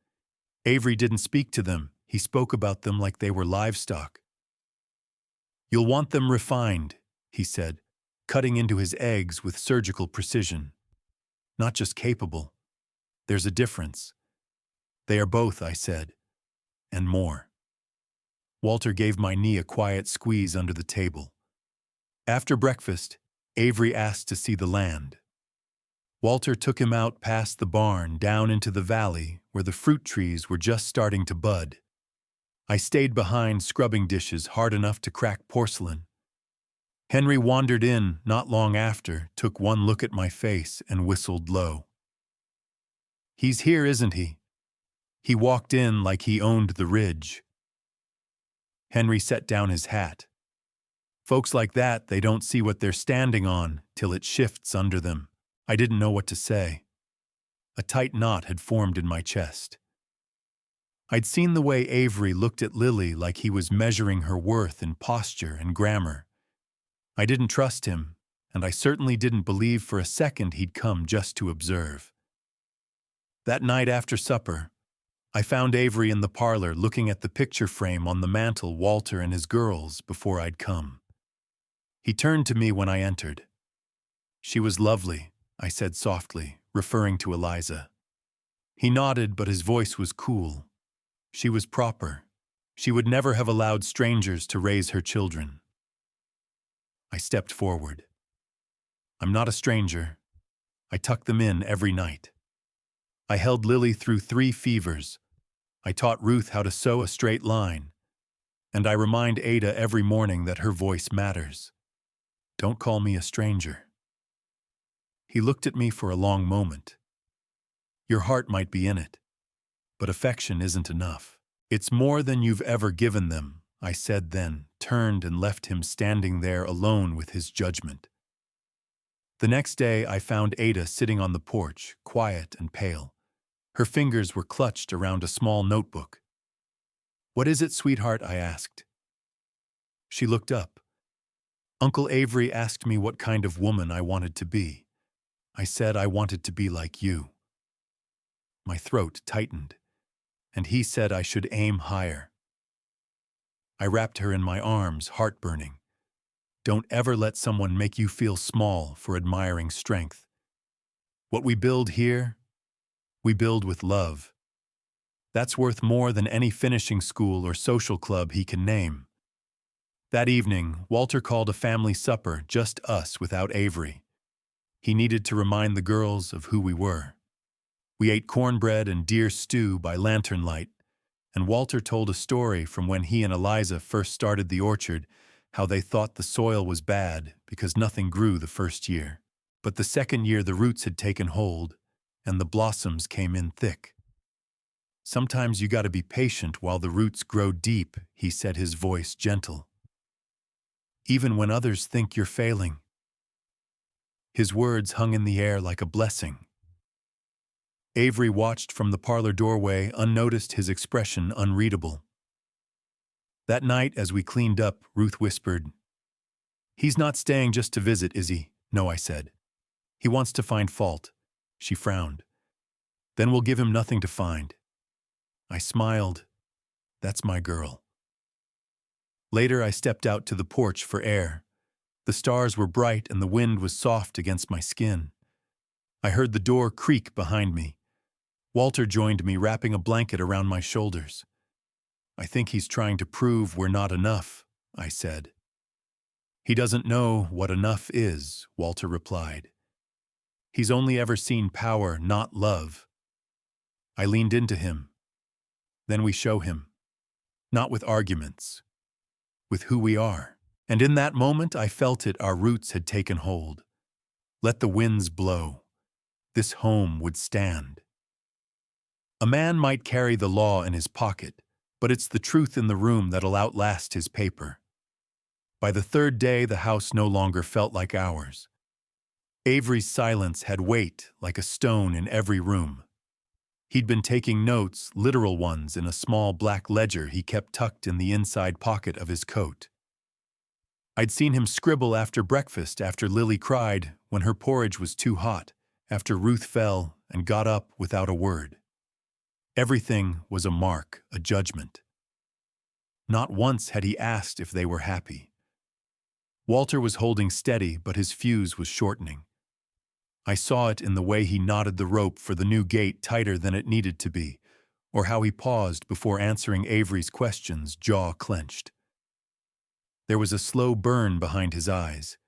[SPEAKER 1] Avery didn't speak to them. He spoke about them like they were livestock. "You'll want them refined," he said, cutting into his eggs with surgical precision. "Not just capable. There's a difference." "They are both," I said, "and more." Walter gave my knee a quiet squeeze under the table. After breakfast, Avery asked to see the land. Walter took him out past the barn down into the valley where the fruit trees were just starting to bud. I stayed behind scrubbing dishes hard enough to crack porcelain. Henry wandered in not long after, took one look at my face, and whistled low. "He's here, isn't he?" He walked in like he owned the ridge. Henry set down his hat. "Folks like that, they don't see what they're standing on till it shifts under them." I didn't know what to say. A tight knot had formed in my chest. I'd seen the way Avery looked at Lily like he was measuring her worth in posture and grammar. I didn't trust him, and I certainly didn't believe for a second he'd come just to observe. That night after supper, I found Avery in the parlor looking at the picture frame on the mantel Walter and his girls before I'd come. He turned to me when I entered. "She was lovely," I said softly, referring to Eliza. He nodded, but his voice was cool. "She was proper. She would never have allowed strangers to raise her children." I stepped forward. "I'm not a stranger. I tuck them in every night. I held Lily through 3 fevers. I taught Ruth how to sew a straight line. And I remind Ada every morning that her voice matters. Don't call me a stranger." He looked at me for a long moment. "Your heart might be in it, but affection isn't enough. It's more than you've ever given them," I said then, turned and left him standing there alone with his judgment. The next day I found Ada sitting on the porch, quiet and pale. Her fingers were clutched around a small notebook. "What is it, sweetheart?" I asked. She looked up. "Uncle Avery asked me what kind of woman I wanted to be. I said I wanted to be like you." My throat tightened, and he said I should aim higher. I wrapped her in my arms, heart-burning. Don't ever let someone make you feel small for admiring strength. What we build here, we build with love. That's worth more than any finishing school or social club he can name. That evening, Walter called a family supper, just us without Avery. He needed to remind the girls of who we were. We ate cornbread and deer stew by lantern light, and Walter told a story from when he and Eliza first started the orchard, how they thought the soil was bad because nothing grew the first year. But the second year the roots had taken hold, and the blossoms came in thick. "Sometimes you gotta be patient while the roots grow deep," he said, his voice gentle. "Even when others think you're failing." His words hung in the air like a blessing. Avery watched from the parlor doorway, unnoticed, his expression unreadable. That night, as we cleaned up, Ruth whispered, "He's not staying just to visit, is he?" "No," I said. "He wants to find fault. She frowned. Then we'll give him nothing to find. I smiled. That's my girl. Later, I stepped out to the porch for air. The stars were bright and the wind was soft against my skin. I heard the door creak behind me. Walter joined me, wrapping a blanket around my shoulders. I think he's trying to prove we're not enough, I said. He doesn't know what enough is, Walter replied. He's only ever seen power, not love. I leaned into him. Then we show him. Not with arguments. With who we are. And in that moment I felt it, our roots had taken hold. Let the winds blow. This home would stand. A man might carry the law in his pocket, but it's the truth in the room that'll outlast his paper. By the third day, the house no longer felt like ours. Avery's silence had weight like a stone in every room. He'd been taking notes, literal ones, in a small black ledger he kept tucked in the inside pocket of his coat. I'd seen him scribble after breakfast, after Lily cried, when her porridge was too hot, after Ruth fell and got up without a word. Everything was a mark, a judgment. Not once had he asked if they were happy. Walter was holding steady, but his fuse was shortening. I saw it in the way he knotted the rope for the new gate tighter than it needed to be, or how he paused before answering Avery's questions, jaw clenched. There was a slow burn behind his eyes.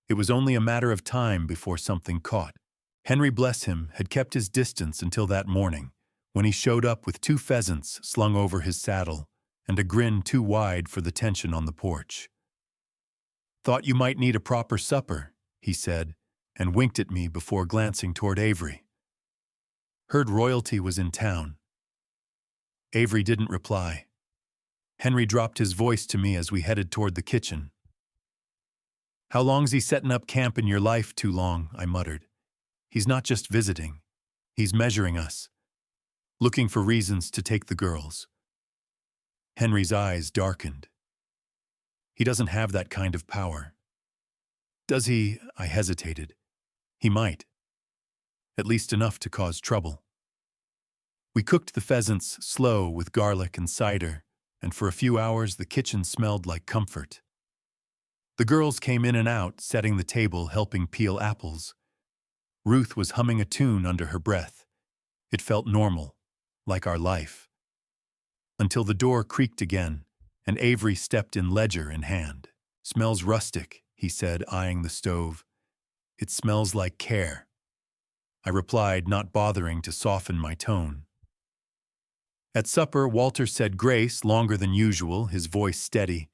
[SPEAKER 1] It was only a matter of time before something caught. Henry, bless him, had kept his distance until that morning, when he showed up with 2 pheasants slung over his saddle and a grin too wide for the tension on the porch. "Thought you might need a proper supper," he said, and winked at me before glancing toward Avery. "Heard royalty was in town." Avery didn't reply. Henry dropped his voice to me as we headed toward the kitchen. "How long's he setting up camp in your life?" "Too long," I muttered. "He's not just visiting. He's measuring us. Looking for reasons to take the girls." Henry's eyes darkened. "He doesn't have that kind of power." "Does he?" I hesitated. "He might. At least enough to cause trouble." We cooked the pheasants slow with garlic and cider, and for a few hours the kitchen smelled like comfort. The girls came in and out, setting the table, helping peel apples. Ruth was humming a tune under her breath. It felt normal, like our life. Until the door creaked again, and Avery stepped in, ledger in hand. "Smells rustic," he said, eyeing the stove. "It smells like care." I replied, not bothering to soften my tone. At supper, Walter said grace longer than usual, his voice steady,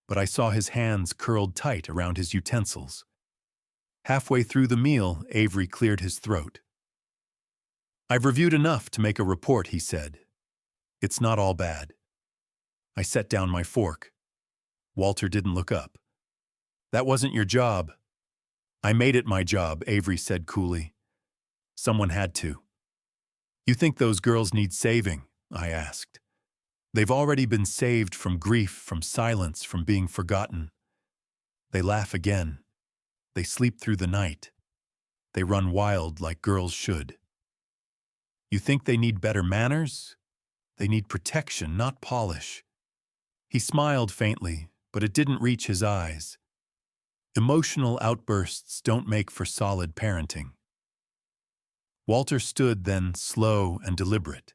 [SPEAKER 1] but I saw his hands curled tight around his utensils. Halfway through the meal, Avery cleared his throat. "I've reviewed enough to make a report," he said. "It's not all bad." I set down my fork. Walter didn't look up. "That wasn't your job." "I made it my job," Avery said coolly. "Someone had to." "You think those girls need saving?" I asked. "They've already been saved from grief, from silence, from being forgotten. They laugh again. They sleep through the night. They run wild like girls should." "You think they need better manners?" "They need protection, not polish." He smiled faintly, but it didn't reach his eyes. Emotional outbursts don't make for solid parenting. Walter stood then, slow and deliberate.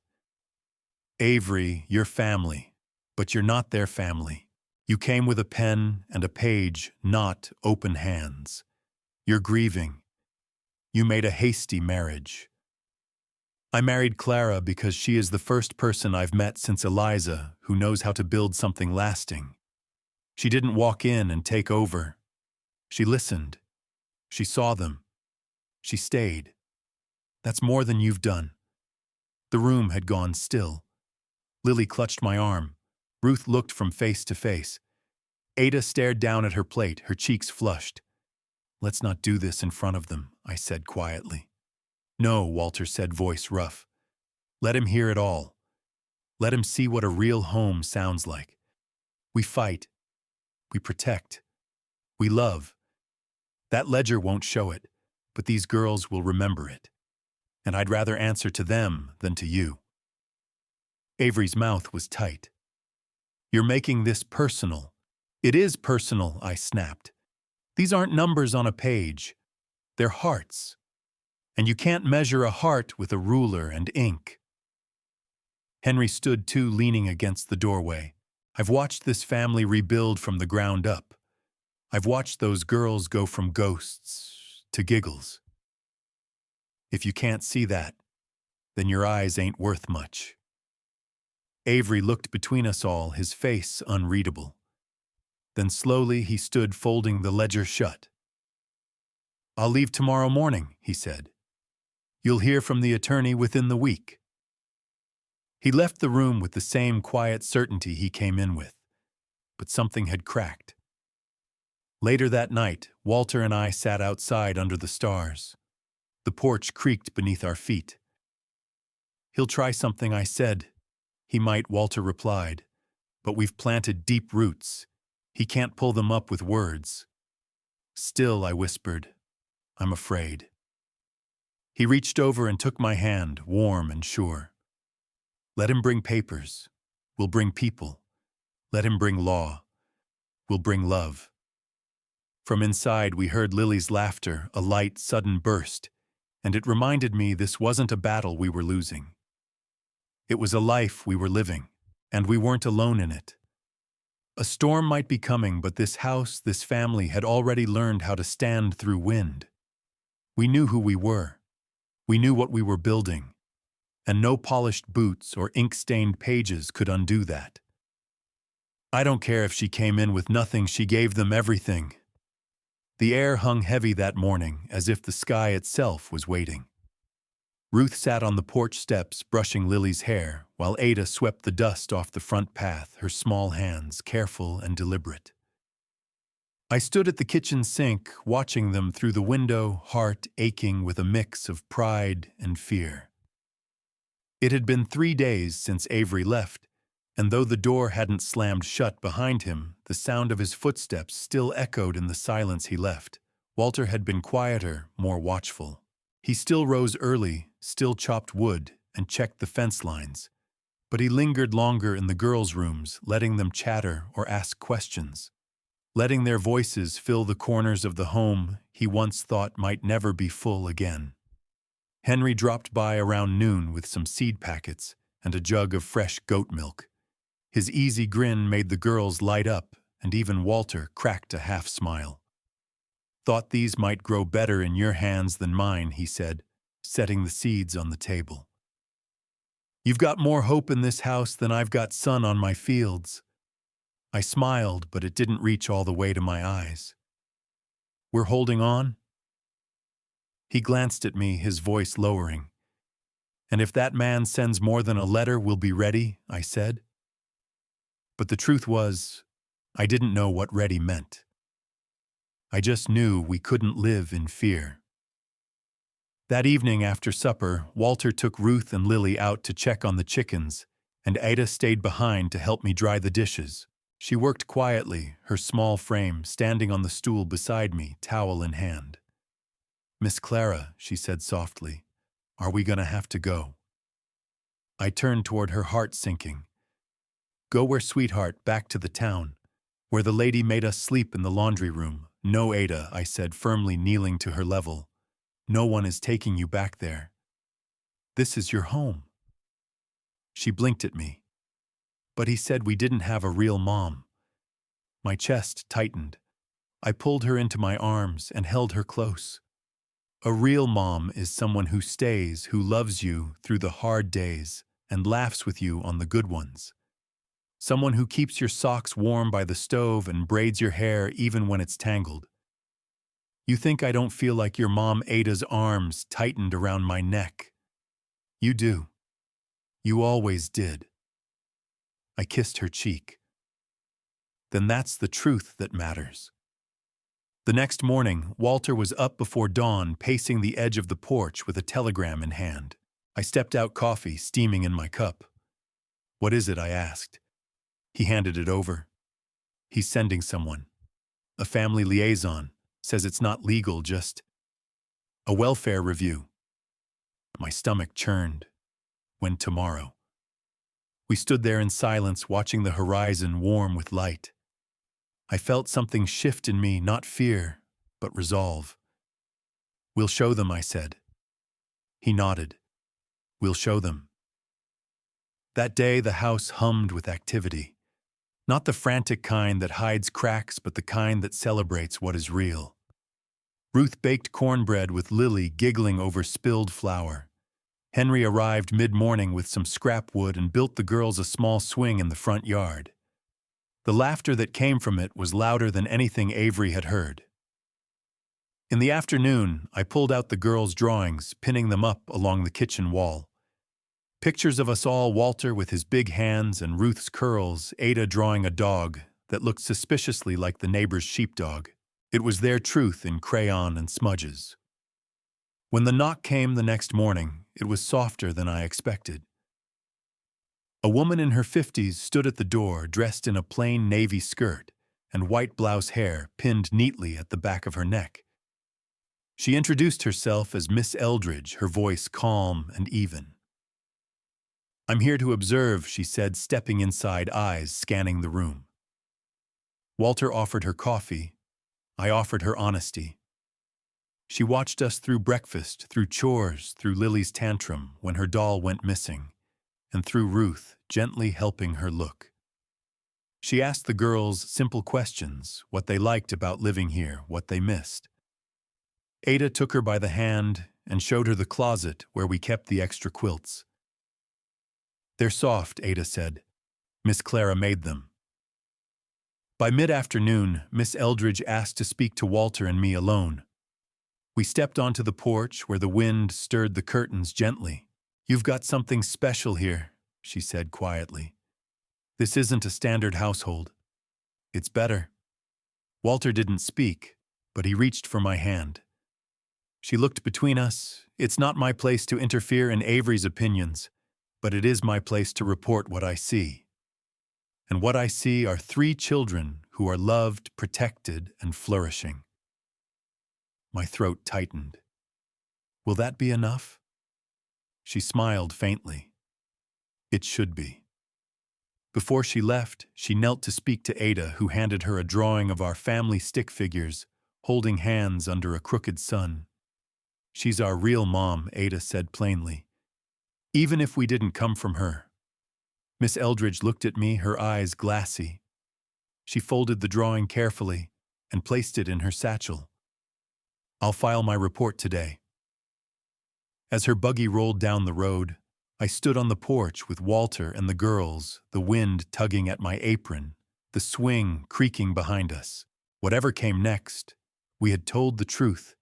[SPEAKER 1] "Avery, you're family, but you're not their family. You came with a pen and a page, not open hands. You're grieving. You made a hasty marriage. I married Clara because she is the first person I've met since Eliza who knows how to build something lasting. She didn't walk in and take over. She listened. She saw them. She stayed. That's more than you've done." The room had gone still. Lily clutched my arm. Ruth looked from face to face. Ada stared down at her plate, her cheeks flushed. "Let's not do this in front of them," I said quietly. "No," Walter said, voice rough. "Let him hear it all. Let him see what a real home sounds like. We fight. We protect. We love. That ledger won't show it, but these girls will remember it." and I'd rather answer to them than to you." Avery's mouth was tight. "You're making this personal." "It is personal," I snapped. "These aren't numbers on a page. They're hearts. And you can't measure a heart with a ruler and ink." Henry stood too, leaning against the doorway. "I've watched this family rebuild from the ground up. I've watched those girls go from ghosts to giggles. If you can't see that, then your eyes ain't worth much." Avery looked between us all, his face unreadable. Then slowly he stood, folding the ledger shut. "I'll leave tomorrow morning," he said. "You'll hear from the attorney within the week." He left the room with the same quiet certainty he came in with, but something had cracked. Later that night, Walter and I sat outside under the stars. The porch creaked beneath our feet. "He'll try something," I said. "He might," Walter replied, "but we've planted deep roots. He can't pull them up with words." "Still," I whispered, "I'm afraid." He reached over and took my hand, warm and sure. "Let him bring papers. We'll bring people. Let him bring law. We'll bring love." From inside, we heard Lily's laughter, a light, sudden burst, and it reminded me this wasn't a battle we were losing. It was a life we were living, and we weren't alone in it. A storm might be coming, but this house, this family, had already learned how to stand through wind. We knew who we were. We knew what we were building, and no polished boots or ink-stained pages could undo that. I don't care if she came in with nothing, she gave them everything. The air hung heavy that morning, as if the sky itself was waiting. Ruth sat on the porch steps, brushing Lily's hair, while Ada swept the dust off the front path, her small hands careful and deliberate. I stood at the kitchen sink, watching them through the window, heart aching with a mix of pride and fear. It had been 3 days since Avery left, and though the door hadn't slammed shut behind him, the sound of his footsteps still echoed in the silence he left. Walter had been quieter, more watchful. He still rose early, still chopped wood, and checked the fence lines. But he lingered longer in the girls' rooms, letting them chatter or ask questions, letting their voices fill the corners of the home he once thought might never be full again. Henry dropped by around noon with some seed packets and a jug of fresh goat milk. His easy grin made the girls light up, and even Walter cracked a half smile. "Thought these might grow better in your hands than mine," he said, setting the seeds on the table. "You've got more hope in this house than I've got sun on my fields." I smiled, but it didn't reach all the way to my eyes. "We're holding on?" He glanced at me, his voice lowering. "And if that man sends more than a letter, we'll be ready," I said. But the truth was, I didn't know what ready meant. I just knew we couldn't live in fear. That evening after supper, Walter took Ruth and Lily out to check on the chickens, and Ada stayed behind to help me dry the dishes. She worked quietly, her small frame standing on the stool beside me, towel in hand. "Miss Clara," she said softly, "are we gonna have to go?" I turned toward her, heart sinking. "Go where, sweetheart? Back to the town, where the lady made us sleep in the laundry room." "No, Ada," I said, firmly, kneeling to her level. "No one is taking you back there. This is your home." She blinked at me. "But he said we didn't have a real mom." My chest tightened. I pulled her into my arms and held her close. "A real mom is someone who stays, who loves you through the hard days and laughs with you on the good ones. Someone who keeps your socks warm by the stove and braids your hair even when it's tangled. You think I don't feel like your mom?" Ada's arms tightened around my neck. "You do. You always did." I kissed her cheek. "Then that's the truth that matters." The next morning, Walter was up before dawn, pacing the edge of the porch with a telegram in hand. I stepped out, coffee steaming in my cup. "What is it?" I asked. He handed it over. "He's sending someone. A family liaison. Says it's not legal, just a welfare review." My stomach churned. When tomorrow? We stood there in silence, watching the horizon warm with light. I felt something shift in me, not fear, but resolve. "We'll show them," I said. He nodded. "We'll show them." That day, the house hummed with activity. Not the frantic kind that hides cracks, but the kind that celebrates what is real. Ruth baked cornbread with Lily giggling over spilled flour. Henry arrived mid-morning with some scrap wood and built the girls a small swing in the front yard. The laughter that came from it was louder than anything Avery had heard. In the afternoon, I pulled out the girls' drawings, pinning them up along the kitchen wall. Pictures of us all, Walter with his big hands and Ruth's curls, Ada drawing a dog that looked suspiciously like the neighbor's sheepdog. It was their truth in crayon and smudges. When the knock came the next morning, it was softer than I expected. A woman in her 50s stood at the door, dressed in a plain navy skirt and white blouse hair pinned neatly at the back of her neck. She introduced herself as Miss Eldridge, her voice calm and even. "I'm here to observe," she said, stepping inside, eyes scanning the room. Walter offered her coffee. I offered her honesty. She watched us through breakfast, through chores, through Lily's tantrum when her doll went missing, and through Ruth gently helping her look. She asked the girls simple questions, what they liked about living here, what they missed. Ada took her by the hand and showed her the closet where we kept the extra quilts. "They're soft," Ada said. "Miss Clara made them." By mid-afternoon, Miss Eldridge asked to speak to Walter and me alone. We stepped onto the porch where the wind stirred the curtains gently. "You've got something special here," she said quietly. "This isn't a standard household. It's better." Walter didn't speak, but he reached for my hand. She looked between us. "It's not my place to interfere in Avery's opinions, but it is my place to report what I see. And what I see are 3 children who are loved, protected, and flourishing." My throat tightened. "Will that be enough?" She smiled faintly. "It should be." Before she left, she knelt to speak to Ada, who handed her a drawing of our family stick figures, holding hands under a crooked sun. "She's our real mom," Ada said plainly. "Even if we didn't come from her." Miss Eldridge looked at me, her eyes glassy. She folded the drawing carefully and placed it in her satchel. "I'll file my report today." As her buggy rolled down the road, I stood on the porch with Walter and the girls, the wind tugging at my apron, the swing creaking behind us. Whatever came next, we had told the truth,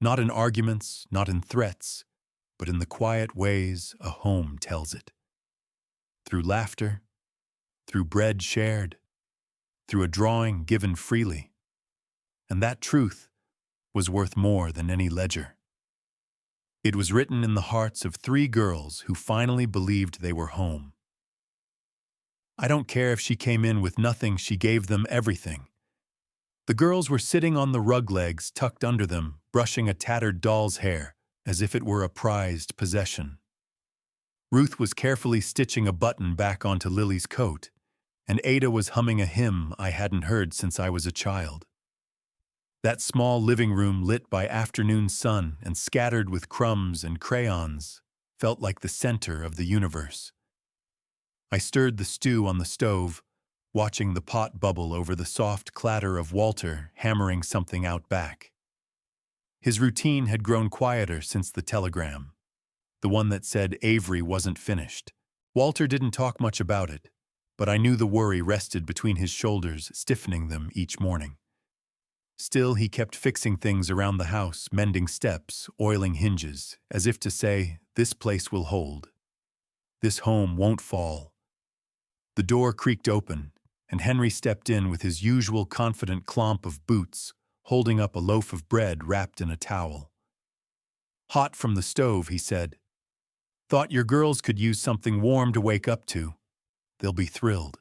[SPEAKER 1] not in arguments, not in threats, but in the quiet ways a home tells it. Through laughter, through bread shared, through a drawing given freely. And that truth was worth more than any ledger. It was written in the hearts of 3 girls who finally believed they were home. I don't care if she came in with nothing, she gave them everything. The girls were sitting on the rug legs tucked under them, brushing a tattered doll's hair as if it were a prized possession. Ruth was carefully stitching a button back onto Lily's coat, and Ada was humming a hymn I hadn't heard since I was a child. That small living room, lit by afternoon sun and scattered with crumbs and crayons, felt like the center of the universe. I stirred the stew on the stove, watching the pot bubble over the soft clatter of Walter hammering something out back. His routine had grown quieter since the telegram, the one that said Avery wasn't finished. Walter didn't talk much about it, but I knew the worry rested between his shoulders, stiffening them each morning. Still, he kept fixing things around the house, mending steps, oiling hinges, as if to say, "This place will hold. This home won't fall." The door creaked open, and Henry stepped in with his usual confident clomp of boots, holding up a loaf of bread wrapped in a towel. "Hot from the stove," he said. "Thought your girls could use something warm to wake up to. They'll be thrilled."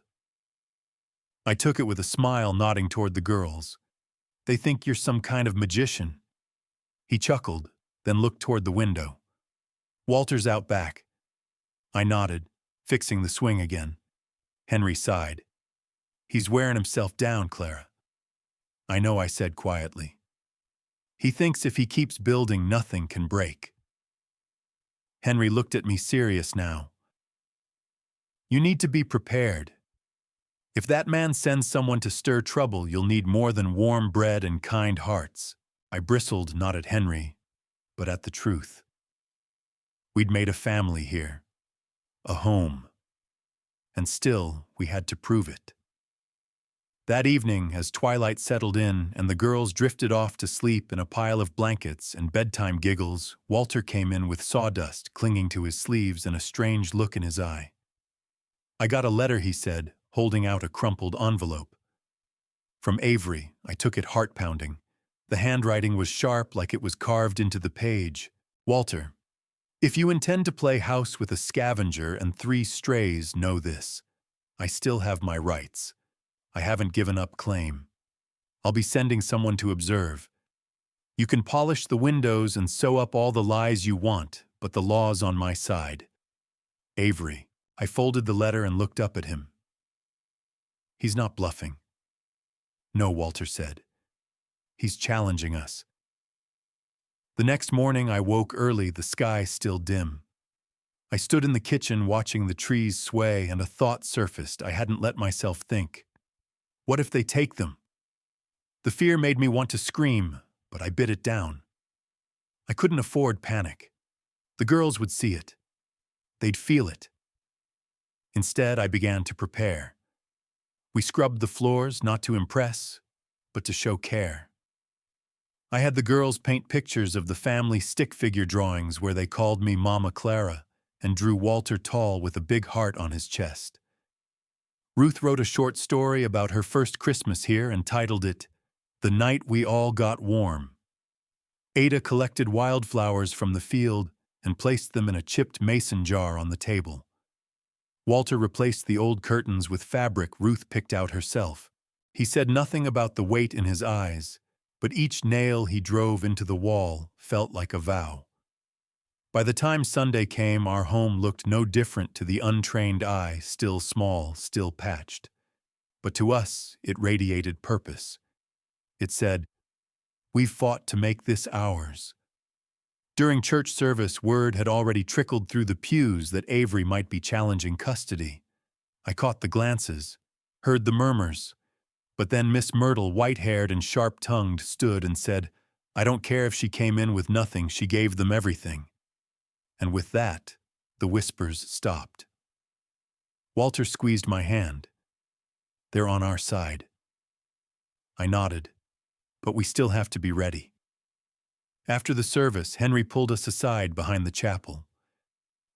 [SPEAKER 1] I took it with a smile, nodding toward the girls. "They think you're some kind of magician." He chuckled, then looked toward the window. Walter's out back. I nodded, fixing the swing again. Henry sighed. He's wearing himself down, Clara. I know, I said quietly. He thinks if he keeps building, nothing can break. Henry looked at me serious now. You need to be prepared. If that man sends someone to stir trouble, you'll need more than warm bread and kind hearts. I bristled not at Henry, but at the truth. We'd made a family here, a home, and still we had to prove it. That evening, as twilight settled in and the girls drifted off to sleep in a pile of blankets and bedtime giggles, Walter came in with sawdust clinging to his sleeves and a strange look in his eye. I got a letter, he said, holding out a crumpled envelope. From Avery. I took it, heart-pounding. The handwriting was sharp, like it was carved into the page. Walter, if you intend to play house with a scavenger and 3 strays, know this. I still have my rights. I haven't given up claim. I'll be sending someone to observe. You can polish the windows and sew up all the lies you want, but the law's on my side. Avery. I folded the letter and looked up at him. He's not bluffing. No, Walter said. He's challenging us. The next morning I woke early, the sky still dim. I stood in the kitchen watching the trees sway, and a thought surfaced I hadn't let myself think. What if they take them? The fear made me want to scream, but I bit it down. I couldn't afford panic. The girls would see it. They'd feel it. Instead, I began to prepare. We scrubbed the floors, not to impress, but to show care. I had the girls paint pictures of the family stick figure drawings where they called me Mama Clara and drew Walter tall with a big heart on his chest. Ruth wrote a short story about her first Christmas here and titled it, The Night We All Got Warm. Ada collected wildflowers from the field and placed them in a chipped mason jar on the table. Walter replaced the old curtains with fabric Ruth picked out herself. He said nothing about the weight in his eyes, but each nail he drove into the wall felt like a vow. By the time Sunday came, our home looked no different to the untrained eye, still small, still patched. But to us, it radiated purpose. It said, "We've fought to make this ours." During church service, word had already trickled through the pews that Avery might be challenging custody. I caught the glances, heard the murmurs, but then Miss Myrtle, white-haired and sharp-tongued, stood and said, "I don't care if she came in with nothing, she gave them everything." And with that, the whispers stopped. Walter squeezed my hand. They're on our side. I nodded, but we still have to be ready. After the service, Henry pulled us aside behind the chapel.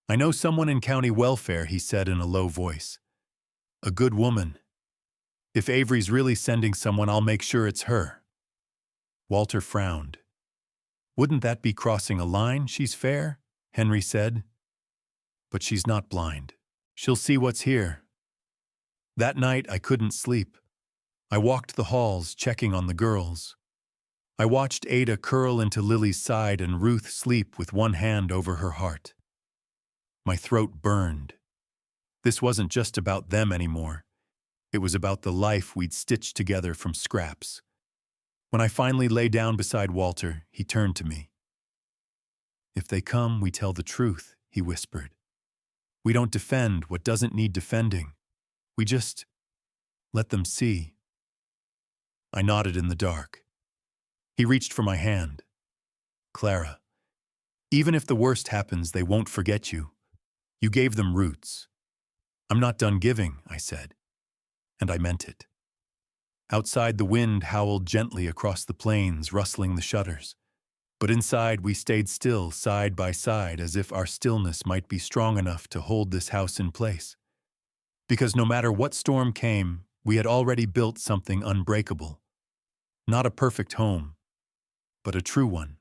[SPEAKER 1] "I know someone in county welfare," he said in a low voice. "A good woman. If Avery's really sending someone, I'll make sure it's her." Walter frowned. "Wouldn't that be crossing a line? She's fair," Henry said. "But she's not blind. She'll see what's here." That night I couldn't sleep. I walked the halls, checking on the girls. I watched Ada curl into Lily's side and Ruth sleep with one hand over her heart. My throat burned. This wasn't just about them anymore. It was about the life we'd stitched together from scraps. When I finally lay down beside Walter, he turned to me. "If they come, we tell the truth," he whispered. "We don't defend what doesn't need defending. We just let them see." I nodded in the dark. He reached for my hand. "Clara, even if the worst happens, they won't forget you. You gave them roots." "I'm not done giving," I said. And I meant it. Outside, the wind howled gently across the plains, rustling the shutters. But inside, we stayed still, side by side, as if our stillness might be strong enough to hold this house in place. Because no matter what storm came, we had already built something unbreakable. Not a perfect home, but a true one.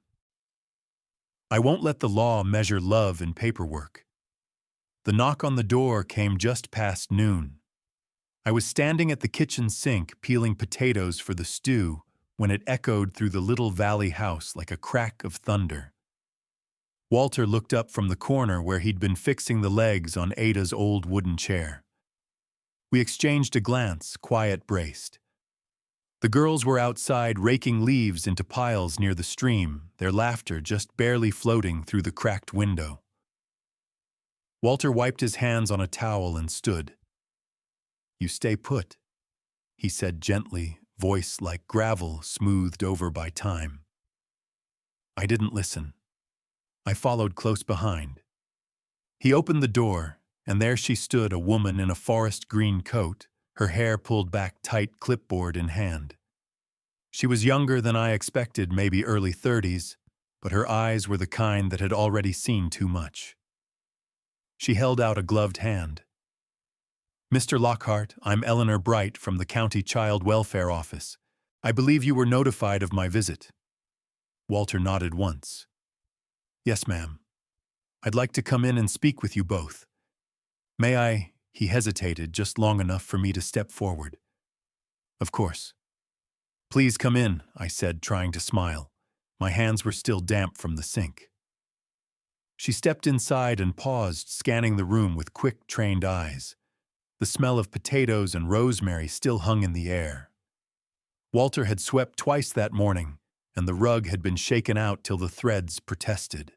[SPEAKER 1] I won't let the law measure love in paperwork. The knock on the door came just past noon. I was standing at the kitchen sink peeling potatoes for the stew when it echoed through the little valley house like a crack of thunder. Walter looked up from the corner where he'd been fixing the legs on Ada's old wooden chair. We exchanged a glance, quiet braced. The girls were outside raking leaves into piles near the stream, their laughter just barely floating through the cracked window. Walter wiped his hands on a towel and stood. "You stay put," he said gently, voice like gravel smoothed over by time. I didn't listen. I followed close behind. He opened the door, and there she stood, a woman in a forest green coat, her hair pulled back tight, clipboard in hand. She was younger than I expected, maybe early 30s, but her eyes were the kind that had already seen too much. She held out a gloved hand. "Mr. Lockhart, I'm Eleanor Bright from the County Child Welfare Office. I believe you were notified of my visit." Walter nodded once. "Yes, ma'am. I'd like to come in and speak with you both. May I?" He hesitated just long enough for me to step forward. "Of course." "Please come in," I said, trying to smile. My hands were still damp from the sink. She stepped inside and paused, scanning the room with quick, trained eyes. The smell of potatoes and rosemary still hung in the air. Walter had swept twice that morning, and the rug had been shaken out till the threads protested.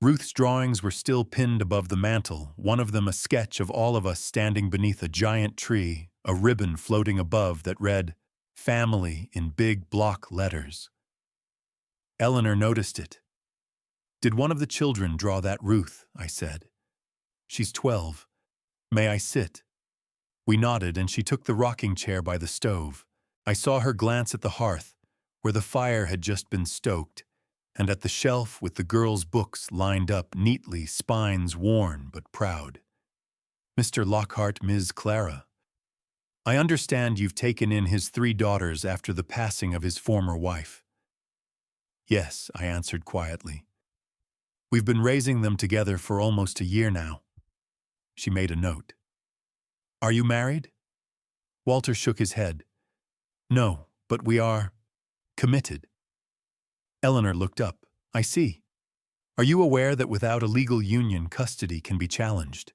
[SPEAKER 1] Ruth's drawings were still pinned above the mantel, one of them a sketch of all of us standing beneath a giant tree, a ribbon floating above that read, "Family," in big block letters. Eleanor noticed it. "Did one of the children draw that, Ruth?" I said. "She's 12. May I sit?" We nodded, and she took the rocking chair by the stove. I saw her glance at the hearth, where the fire had just been stoked, and at the shelf with the girls' books lined up neatly, spines worn but proud. "Mr. Lockhart, Ms. Clara. I understand you've taken in his 3 daughters after the passing of his former wife." "Yes," I answered quietly. "We've been raising them together for almost a year now." She made a note. "Are you married?" Walter shook his head. "No, but we are committed." Eleanor looked up. "I see. Are you aware that without a legal union, custody can be challenged?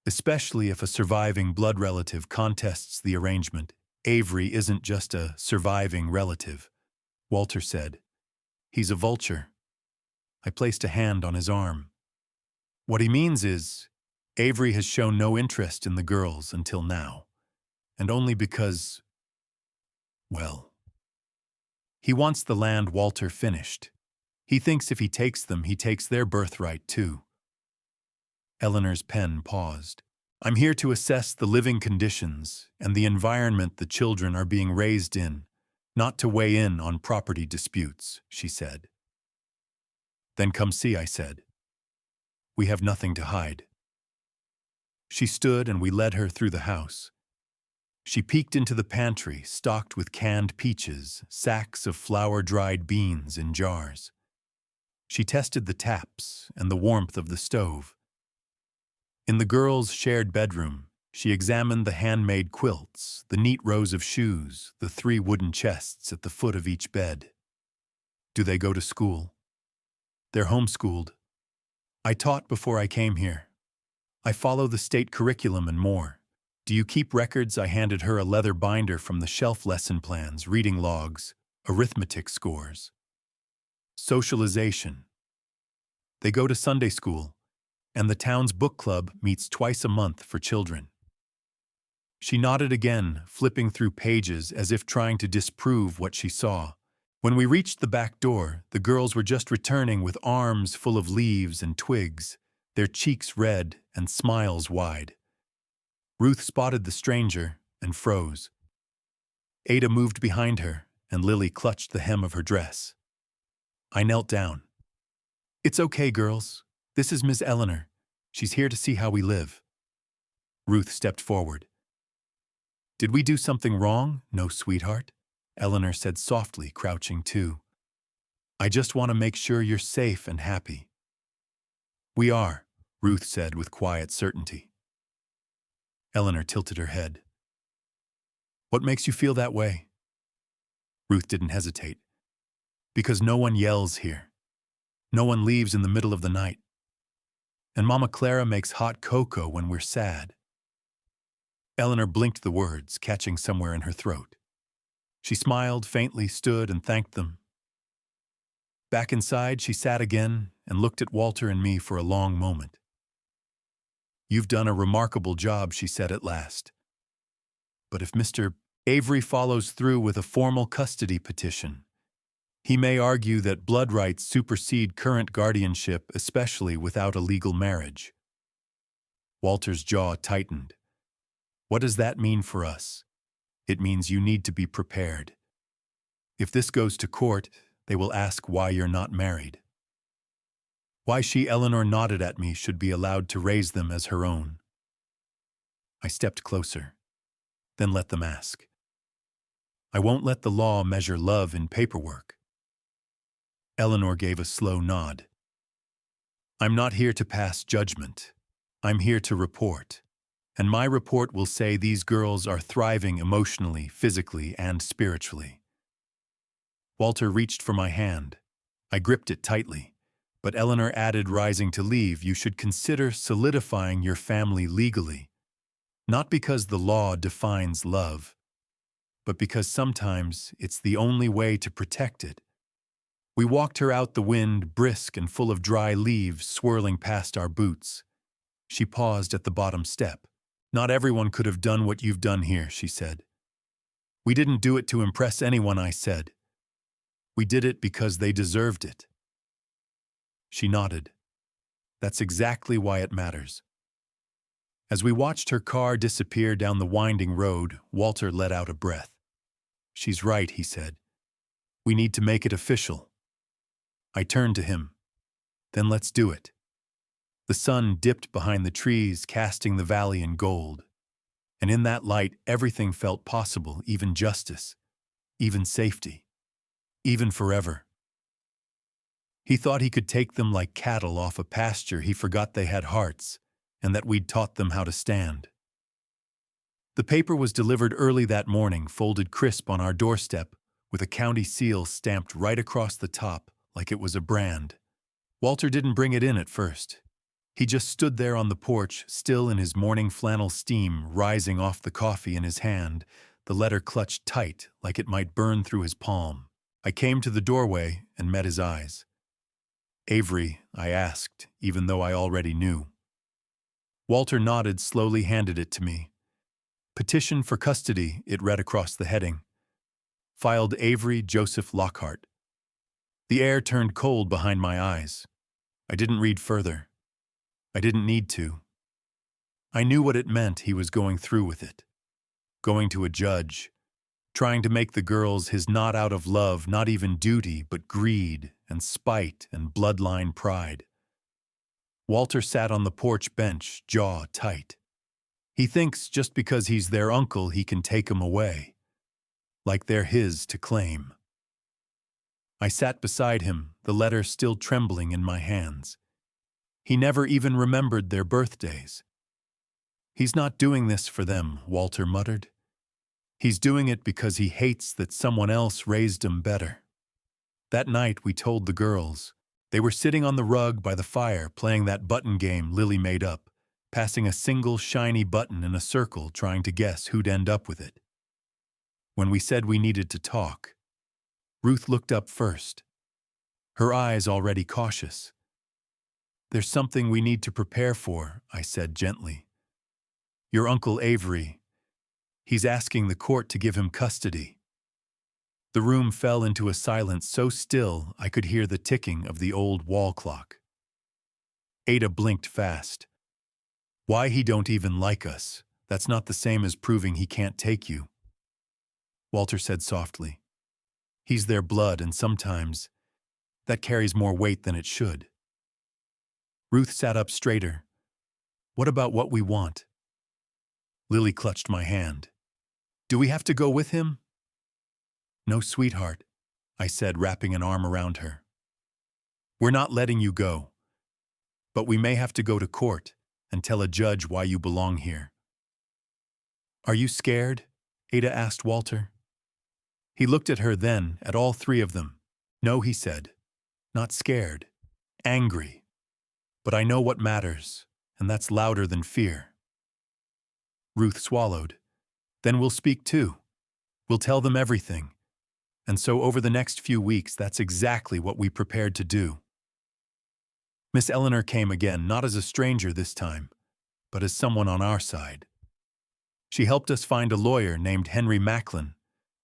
[SPEAKER 1] Especially if a surviving blood relative contests the arrangement. Avery isn't just a surviving relative," Walter said. "He's a vulture." I placed a hand on his arm. "What he means is, Avery has shown no interest in the girls until now, and only because, well, he wants the land." Walter finished. "He thinks if he takes them, he takes their birthright too." Eleanor's pen paused. "I'm here to assess the living conditions and the environment the children are being raised in, not to weigh in on property disputes," she said. "Then come see," I said. "We have nothing to hide." She stood, and we led her through the house. She peeked into the pantry, stocked with canned peaches, sacks of flour-dried beans in jars. She tested the taps and the warmth of the stove. In the girls' shared bedroom, she examined the handmade quilts, the neat rows of shoes, the 3 wooden chests at the foot of each bed. "Do they go to school?" "They're homeschooled. I taught before I came here. I follow the state curriculum and more. Do you keep records?" I handed her a leather binder from the shelf, lesson plans, reading logs, arithmetic scores. "Socialization. They go to Sunday school, and the town's book club meets twice a month for children." She nodded again, flipping through pages as if trying to disprove what she saw. When we reached the back door, the girls were just returning with arms full of leaves and twigs, their cheeks red and smiles wide. Ruth spotted the stranger and froze. Ada moved behind her, and Lily clutched the hem of her dress. I knelt down. "It's okay, girls. This is Miss Eleanor. She's here to see how we live." Ruth stepped forward. "Did we do something wrong?" "No, sweetheart," Eleanor said softly, crouching too. "I just want to make sure you're safe and happy." "We are," Ruth said with quiet certainty. Eleanor tilted her head. "What makes you feel that way?" Ruth didn't hesitate. "Because no one yells here. No one leaves in the middle of the night. And Mama Clara makes hot cocoa when we're sad. Eleanor blinked the words, catching somewhere in her throat. She smiled faintly, stood, and thanked them. Back inside, she sat again and looked at Walter and me for a long moment. "You've done a remarkable job," she said at last. "But if Mr. Avery follows through with a formal custody petition, he may argue that blood rights supersede current guardianship, especially without a legal marriage." Walter's jaw tightened. "What does that mean for us?" "It means you need to be prepared. If this goes to court, they will ask why you're not married. Why she, Eleanor, nodded at me, should be allowed to raise them as her own." I stepped closer, then let them ask. "I won't let the law measure love in paperwork." Eleanor gave a slow nod. "I'm not here to pass judgment. I'm here to report. And my report will say these girls are thriving emotionally, physically, and spiritually." Walter reached for my hand. I gripped it tightly, but Eleanor added, rising to leave, "You should consider solidifying your family legally, not because the law defines love, but because sometimes it's the only way to protect it." We walked her out, the wind brisk and full of dry leaves swirling past our boots. She paused at the bottom step. "Not everyone could have done what you've done here," she said. "We didn't do it to impress anyone," I said. "We did it because they deserved it." She nodded. "That's exactly why it matters." As we watched her car disappear down the winding road, Walter let out a breath. "She's right," he said. "We need to make it official." I turned to him. "Then let's do it." The sun dipped behind the trees, casting the valley in gold. And in that light, everything felt possible, even justice, even safety, even forever. He thought he could take them like cattle off a pasture. He forgot they had hearts, and that we'd taught them how to stand. The paper was delivered early that morning, folded crisp on our doorstep, with a county seal stamped right across the top like it was a brand. Walter didn't bring it in at first. He just stood there on the porch, still in his morning flannel, steam rising off the coffee in his hand, the letter clutched tight like it might burn through his palm. I came to the doorway and met his eyes. "Avery?" I asked, even though I already knew. Walter nodded, slowly handed it to me. "Petition for custody," it read across the heading. "Filed Avery Joseph Lockhart." The air turned cold behind my eyes. I didn't read further. I didn't need to. I knew what it meant. He was going through with it. Going to a judge. Trying to make the girls his, not out of love, not even duty, but greed and spite and bloodline pride. Walter sat on the porch bench, jaw tight. He thinks just because he's their uncle he can take 'em away. Like they're his to claim. I sat beside him, the letter still trembling in my hands. He never even remembered their birthdays. "He's not doing this for them," Walter muttered. "He's doing it because he hates that someone else raised him better." That night we told the girls. They were sitting on the rug by the fire playing that button game Lily made up, passing a single shiny button in a circle trying to guess who'd end up with it. When we said we needed to talk, Ruth looked up first, her eyes already cautious. "There's something we need to prepare for," I said gently. "Your Uncle Avery, he's asking the court to give him custody." The room fell into a silence so still I could hear the ticking of the old wall clock. Ada blinked fast. "Why, he don't even like us. That's not the same as proving he can't take you." Walter said softly, "He's their blood, and sometimes that carries more weight than it should." Ruth sat up straighter. "What about what we want?" Lily clutched my hand. "Do we have to go with him?" "No, sweetheart," I said, wrapping an arm around her. "We're not letting you go. But we may have to go to court and tell a judge why you belong here." "Are you scared?" Ada asked Walter. He looked at her, then at all three of them. "No," he said, "not scared. angry. But I know what matters, and that's louder than fear. Ruth swallowed. Then we'll speak too. We'll tell them everything. And so over the next few weeks, that's exactly what we prepared to do. Miss Eleanor came again, not as a stranger this time, but as someone on our side. She helped us find a lawyer named Henry Macklin,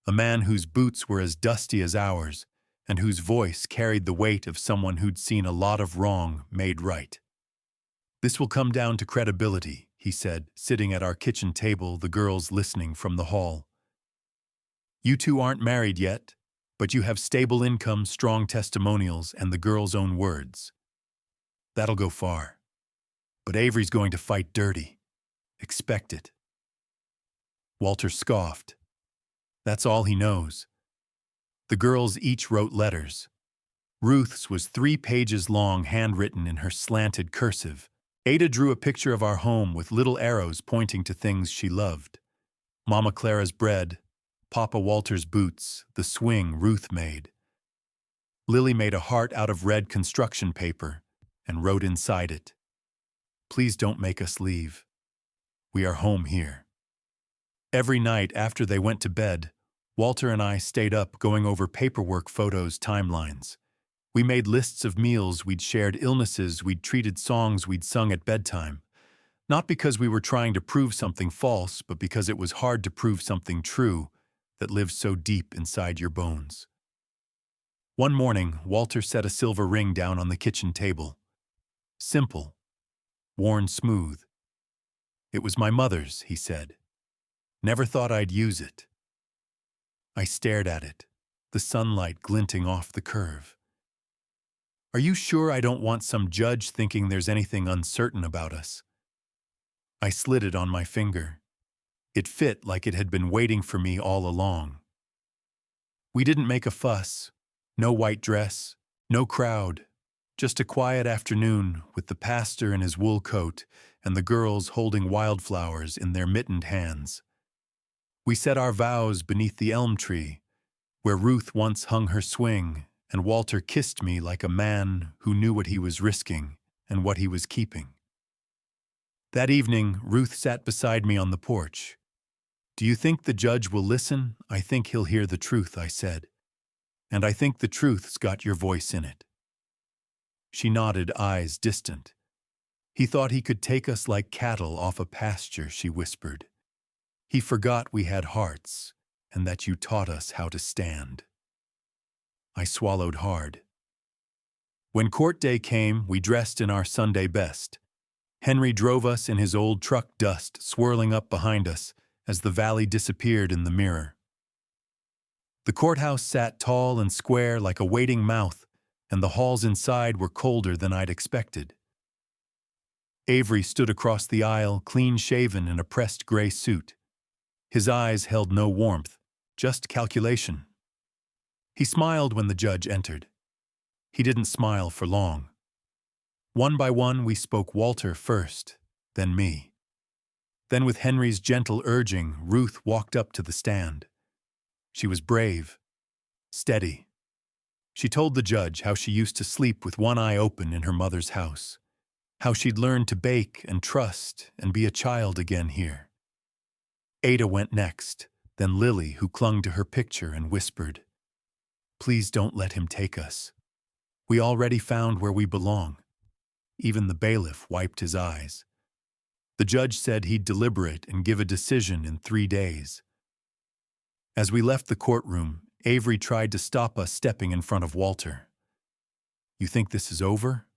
[SPEAKER 1] a man whose boots were as dusty as ours, and whose voice carried the weight of someone who'd seen a lot of wrong made right. "This will come down to credibility," he said, sitting at our kitchen table, the girls listening from the hall. "You two aren't married yet, but you have stable income, strong testimonials, and the girls' own words. That'll go far. But Avery's going to fight dirty. Expect it." Walter scoffed. "That's all he knows." The girls each wrote letters. Ruth's was 3 pages long, handwritten in her slanted cursive. Ada drew a picture of our home with little arrows pointing to things she loved. Mama Clara's bread, Papa Walter's boots, the swing Ruth made. Lily made a heart out of red construction paper and wrote inside it, "Please don't make us leave. We are home here." Every night after they went to bed, Walter and I stayed up going over paperwork, photos, timelines. We made lists of meals we'd shared, illnesses we'd treated, songs we'd sung at bedtime. Not because we were trying to prove something false, but because it was hard to prove something true that lives so deep inside your bones. One morning, Walter set a silver ring down on the kitchen table. Simple, worn smooth. "It was my mother's," he said. "Never thought I'd use it." I stared at it, the sunlight glinting off the curve. "Are you sure I don't want some judge thinking there's anything uncertain about us?" I slid it on my finger. It fit like it had been waiting for me all along. We didn't make a fuss. No white dress, no crowd. Just a quiet afternoon with the pastor in his wool coat and the girls holding wildflowers in their mittened hands. We said our vows beneath the elm tree, where Ruth once hung her swing, and Walter kissed me like a man who knew what he was risking and what he was keeping. That evening, Ruth sat beside me on the porch. "Do you think the judge will listen?" "I think he'll hear the truth," I said. "And I think the truth's got your voice in it." She nodded, eyes distant. "He thought he could take us like cattle off a pasture," she whispered. "He forgot we had hearts, and that you taught us how to stand." I swallowed hard. When court day came, we dressed in our Sunday best. Henry drove us in his old truck, dust swirling up behind us as the valley disappeared in the mirror. The courthouse sat tall and square like a waiting mouth, and the halls inside were colder than I'd expected. Avery stood across the aisle, clean-shaven in a pressed gray suit. His eyes held no warmth, just calculation. He smiled when the judge entered. He didn't smile for long. One by one, we spoke Walter first, then me. Then with Henry's gentle urging, Ruth walked up to the stand. She was brave, steady. She told the judge how she used to sleep with one eye open in her mother's house, how she'd learned to bake and trust and be a child again here. Ada went next, then Lily, who clung to her picture and whispered, "Please don't let him take us. We already found where we belong." Even the bailiff wiped his eyes. The judge said he'd deliberate and give a decision in 3 days. As we left the courtroom, Avery tried to stop us stepping in front of Walter. "You think this is over?"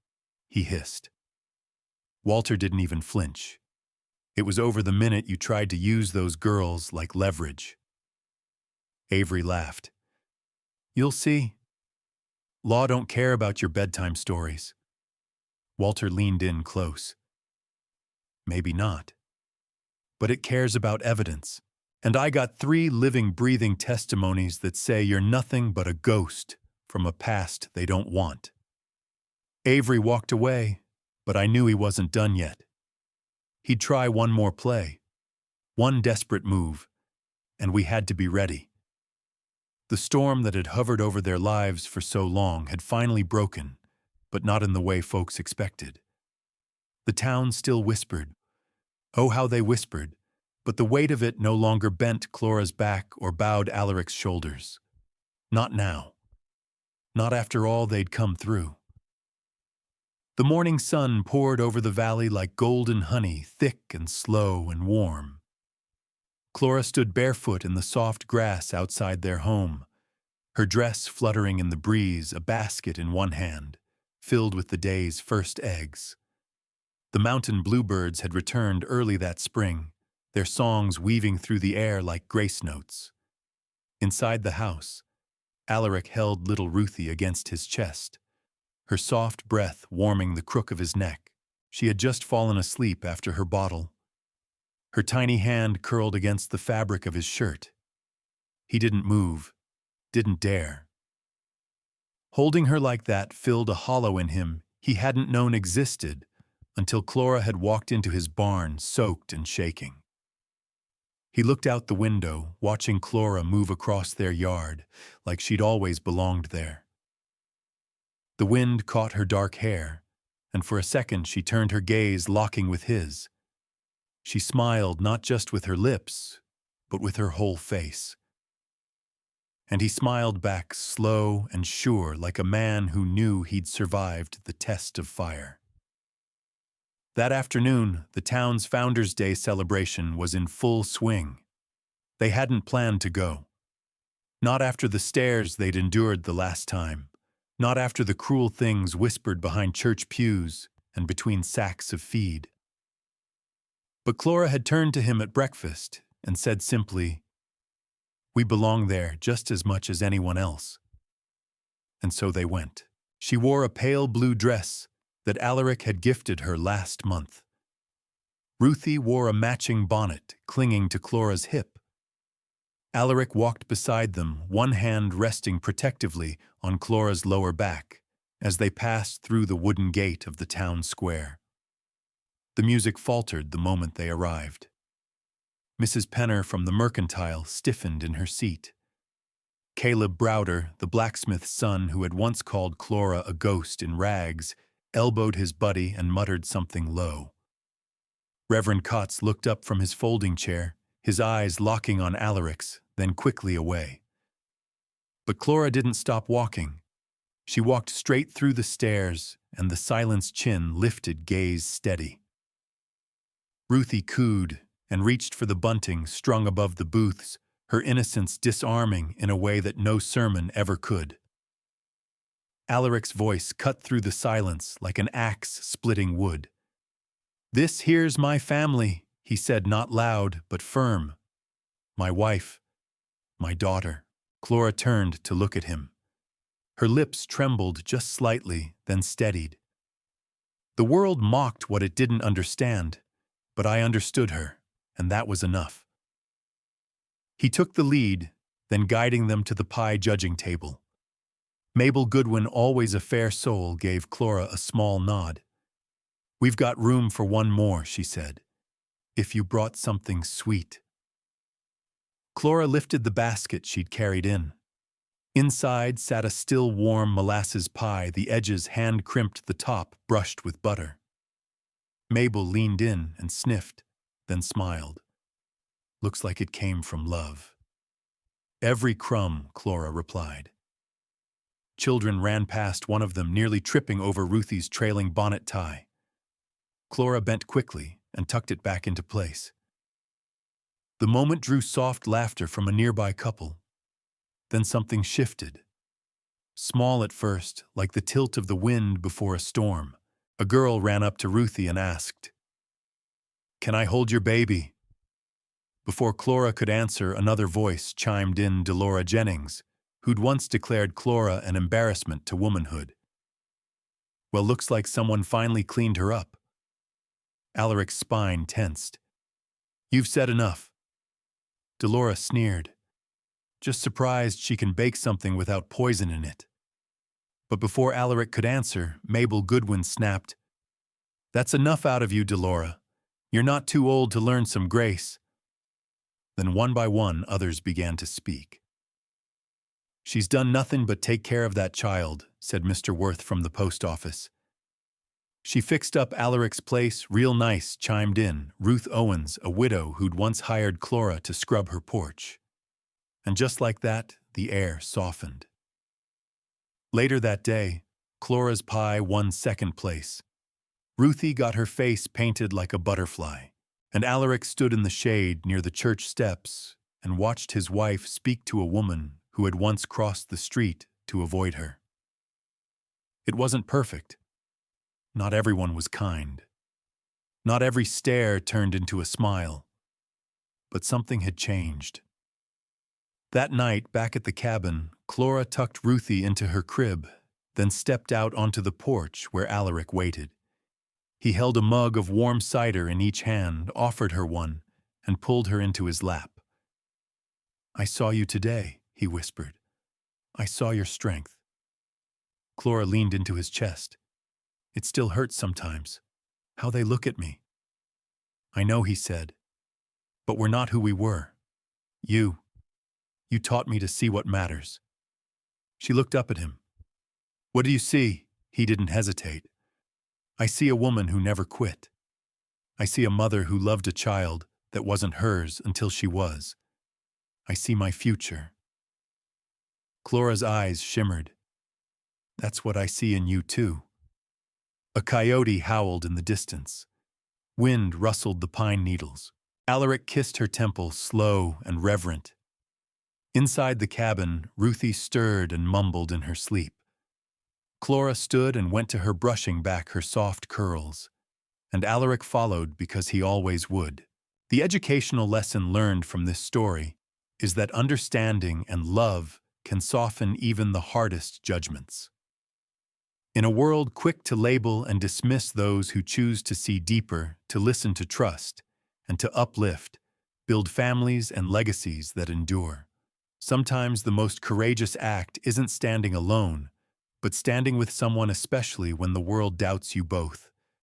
[SPEAKER 1] he hissed. Walter didn't even flinch. "It was over the minute you tried to use those girls like leverage." Avery laughed. "You'll see. Law don't care about your bedtime stories." Walter leaned in close. "Maybe not. But it cares about evidence. And I got 3 living, breathing testimonies that say you're nothing but a ghost from a past they don't want." Avery walked away, but I knew he wasn't done yet. He'd try one more play, one desperate move, and we had to be ready. The storm that had hovered over their lives for so long had finally broken, but not in the way folks expected. The town still whispered. Oh, how they whispered, but the weight of it no longer bent Clora's back or bowed Alaric's shoulders. Not now. Not after all they'd come through. The morning sun poured over the valley like golden honey, thick and slow and warm. Clora stood barefoot in the soft grass outside their home, her dress fluttering in the breeze, a basket in one hand, filled with the day's first eggs. The mountain bluebirds had returned early that spring, their songs weaving through the air like grace notes. Inside the house, Alaric held little Ruthie against his chest, her soft breath warming the crook of his neck. She had just fallen asleep after her bottle. Her tiny hand curled against the fabric of his shirt. He didn't move, didn't dare. Holding her like that filled a hollow in him he hadn't known existed until Clora had walked into his barn, soaked and shaking. He looked out the window, watching Clora move across their yard like she'd always belonged there. The wind caught her dark hair, and for a second she turned her gaze locking with his. She smiled not just with her lips, but with her whole face. And he smiled back slow and sure like a man who knew he'd survived the test of fire. That afternoon, the town's Founders' Day celebration was in full swing. They hadn't planned to go. Not after the stares they'd endured the last time. Not after the cruel things whispered behind church pews and between sacks of feed. But Clora had turned to him at breakfast and said simply, "We belong there just as much as anyone else." And so they went. She wore a pale blue dress that Alaric had gifted her last month. Ruthie wore a matching bonnet clinging to Clora's hip. Alaric walked beside them, one hand resting protectively on Clora's lower back as they passed through the wooden gate of the town square. The music faltered the moment they arrived. Mrs. Penner from the Mercantile stiffened in her seat. Caleb Browder, the blacksmith's son who had once called Clora a ghost in rags, elbowed his buddy and muttered something low. Reverend Kotz looked up from his folding chair, his eyes locking on Alaric's, then quickly away. But Clora didn't stop walking. She walked straight through the stairs, and the silenced chin lifted gaze steady. Ruthie cooed and reached for the bunting strung above the booths, her innocence disarming in a way that no sermon ever could. Alaric's voice cut through the silence like an axe splitting wood. "This here's my family," he said, not loud but firm. "My wife, my daughter." Clora turned to look at him. Her lips trembled just slightly, then steadied. The world mocked what it didn't understand, but I understood her, and that was enough. He took the lead, then guiding them to the pie judging table. Mabel Goodwin, always a fair soul, gave Clora a small nod. "We've got room for one more," she said, "if you brought something sweet." Clora lifted the basket she'd carried in. Inside sat a still warm molasses pie, the edges hand-crimped, the top brushed with butter. Mabel leaned in and sniffed, then smiled. "Looks like it came from love." "Every crumb," Clora replied. Children ran past one of them, nearly tripping over Ruthie's trailing bonnet tie. Clora bent quickly and tucked it back into place. The moment drew soft laughter from a nearby couple. Then something shifted. Small at first, like the tilt of the wind before a storm, a girl ran up to Ruthie and asked, "Can I hold your baby?" Before Clora could answer, another voice chimed in, Delora Jennings, who'd once declared Clora an embarrassment to womanhood. "Well, looks like someone finally cleaned her up." Alaric's spine tensed. "You've said enough." Delora sneered. "Just surprised she can bake something without poison in it." But before Alaric could answer, Mabel Goodwin snapped, "That's enough out of you, Delora. You're not too old to learn some grace." Then one by one, others began to speak. "She's done nothing but take care of that child," said Mr. Worth from the post office. "She fixed up Alaric's place real nice," chimed in Ruth Owens, a widow who'd once hired Clora to scrub her porch. And just like that, the air softened. Later that day, Clora's pie won second place. Ruthie got her face painted like a butterfly, and Alaric stood in the shade near the church steps and watched his wife speak to a woman who had once crossed the street to avoid her. It wasn't perfect. Not everyone was kind. Not every stare turned into a smile. But something had changed. That night, back at the cabin, Clora tucked Ruthie into her crib, then stepped out onto the porch where Alaric waited. He held a mug of warm cider in each hand, offered her one, and pulled her into his lap. "I saw you today," he whispered. "I saw your strength." Clora leaned into his chest. "It still hurts sometimes. How they look at me." "I know," he said. "But we're not who we were. You taught me to see what matters." She looked up at him. "What do you see?" He didn't hesitate. "I see a woman who never quit. I see a mother who loved a child that wasn't hers until she was. I see my future." Clora's eyes shimmered. "That's what I see in you, too." A coyote howled in the distance. Wind rustled the pine needles. Alaric kissed her temple, slow and reverent. Inside the cabin, Ruthie stirred and mumbled in her sleep. Clora stood and went to her, brushing back her soft curls. And Alaric followed because he always would. The educational lesson learned from this story is that understanding and love can soften even the hardest judgments. In a world quick to label and dismiss those who choose to see deeper, to listen, to trust, and to uplift, build families and legacies that endure. Sometimes the most courageous act isn't standing alone, but standing with someone, especially when the world doubts you both.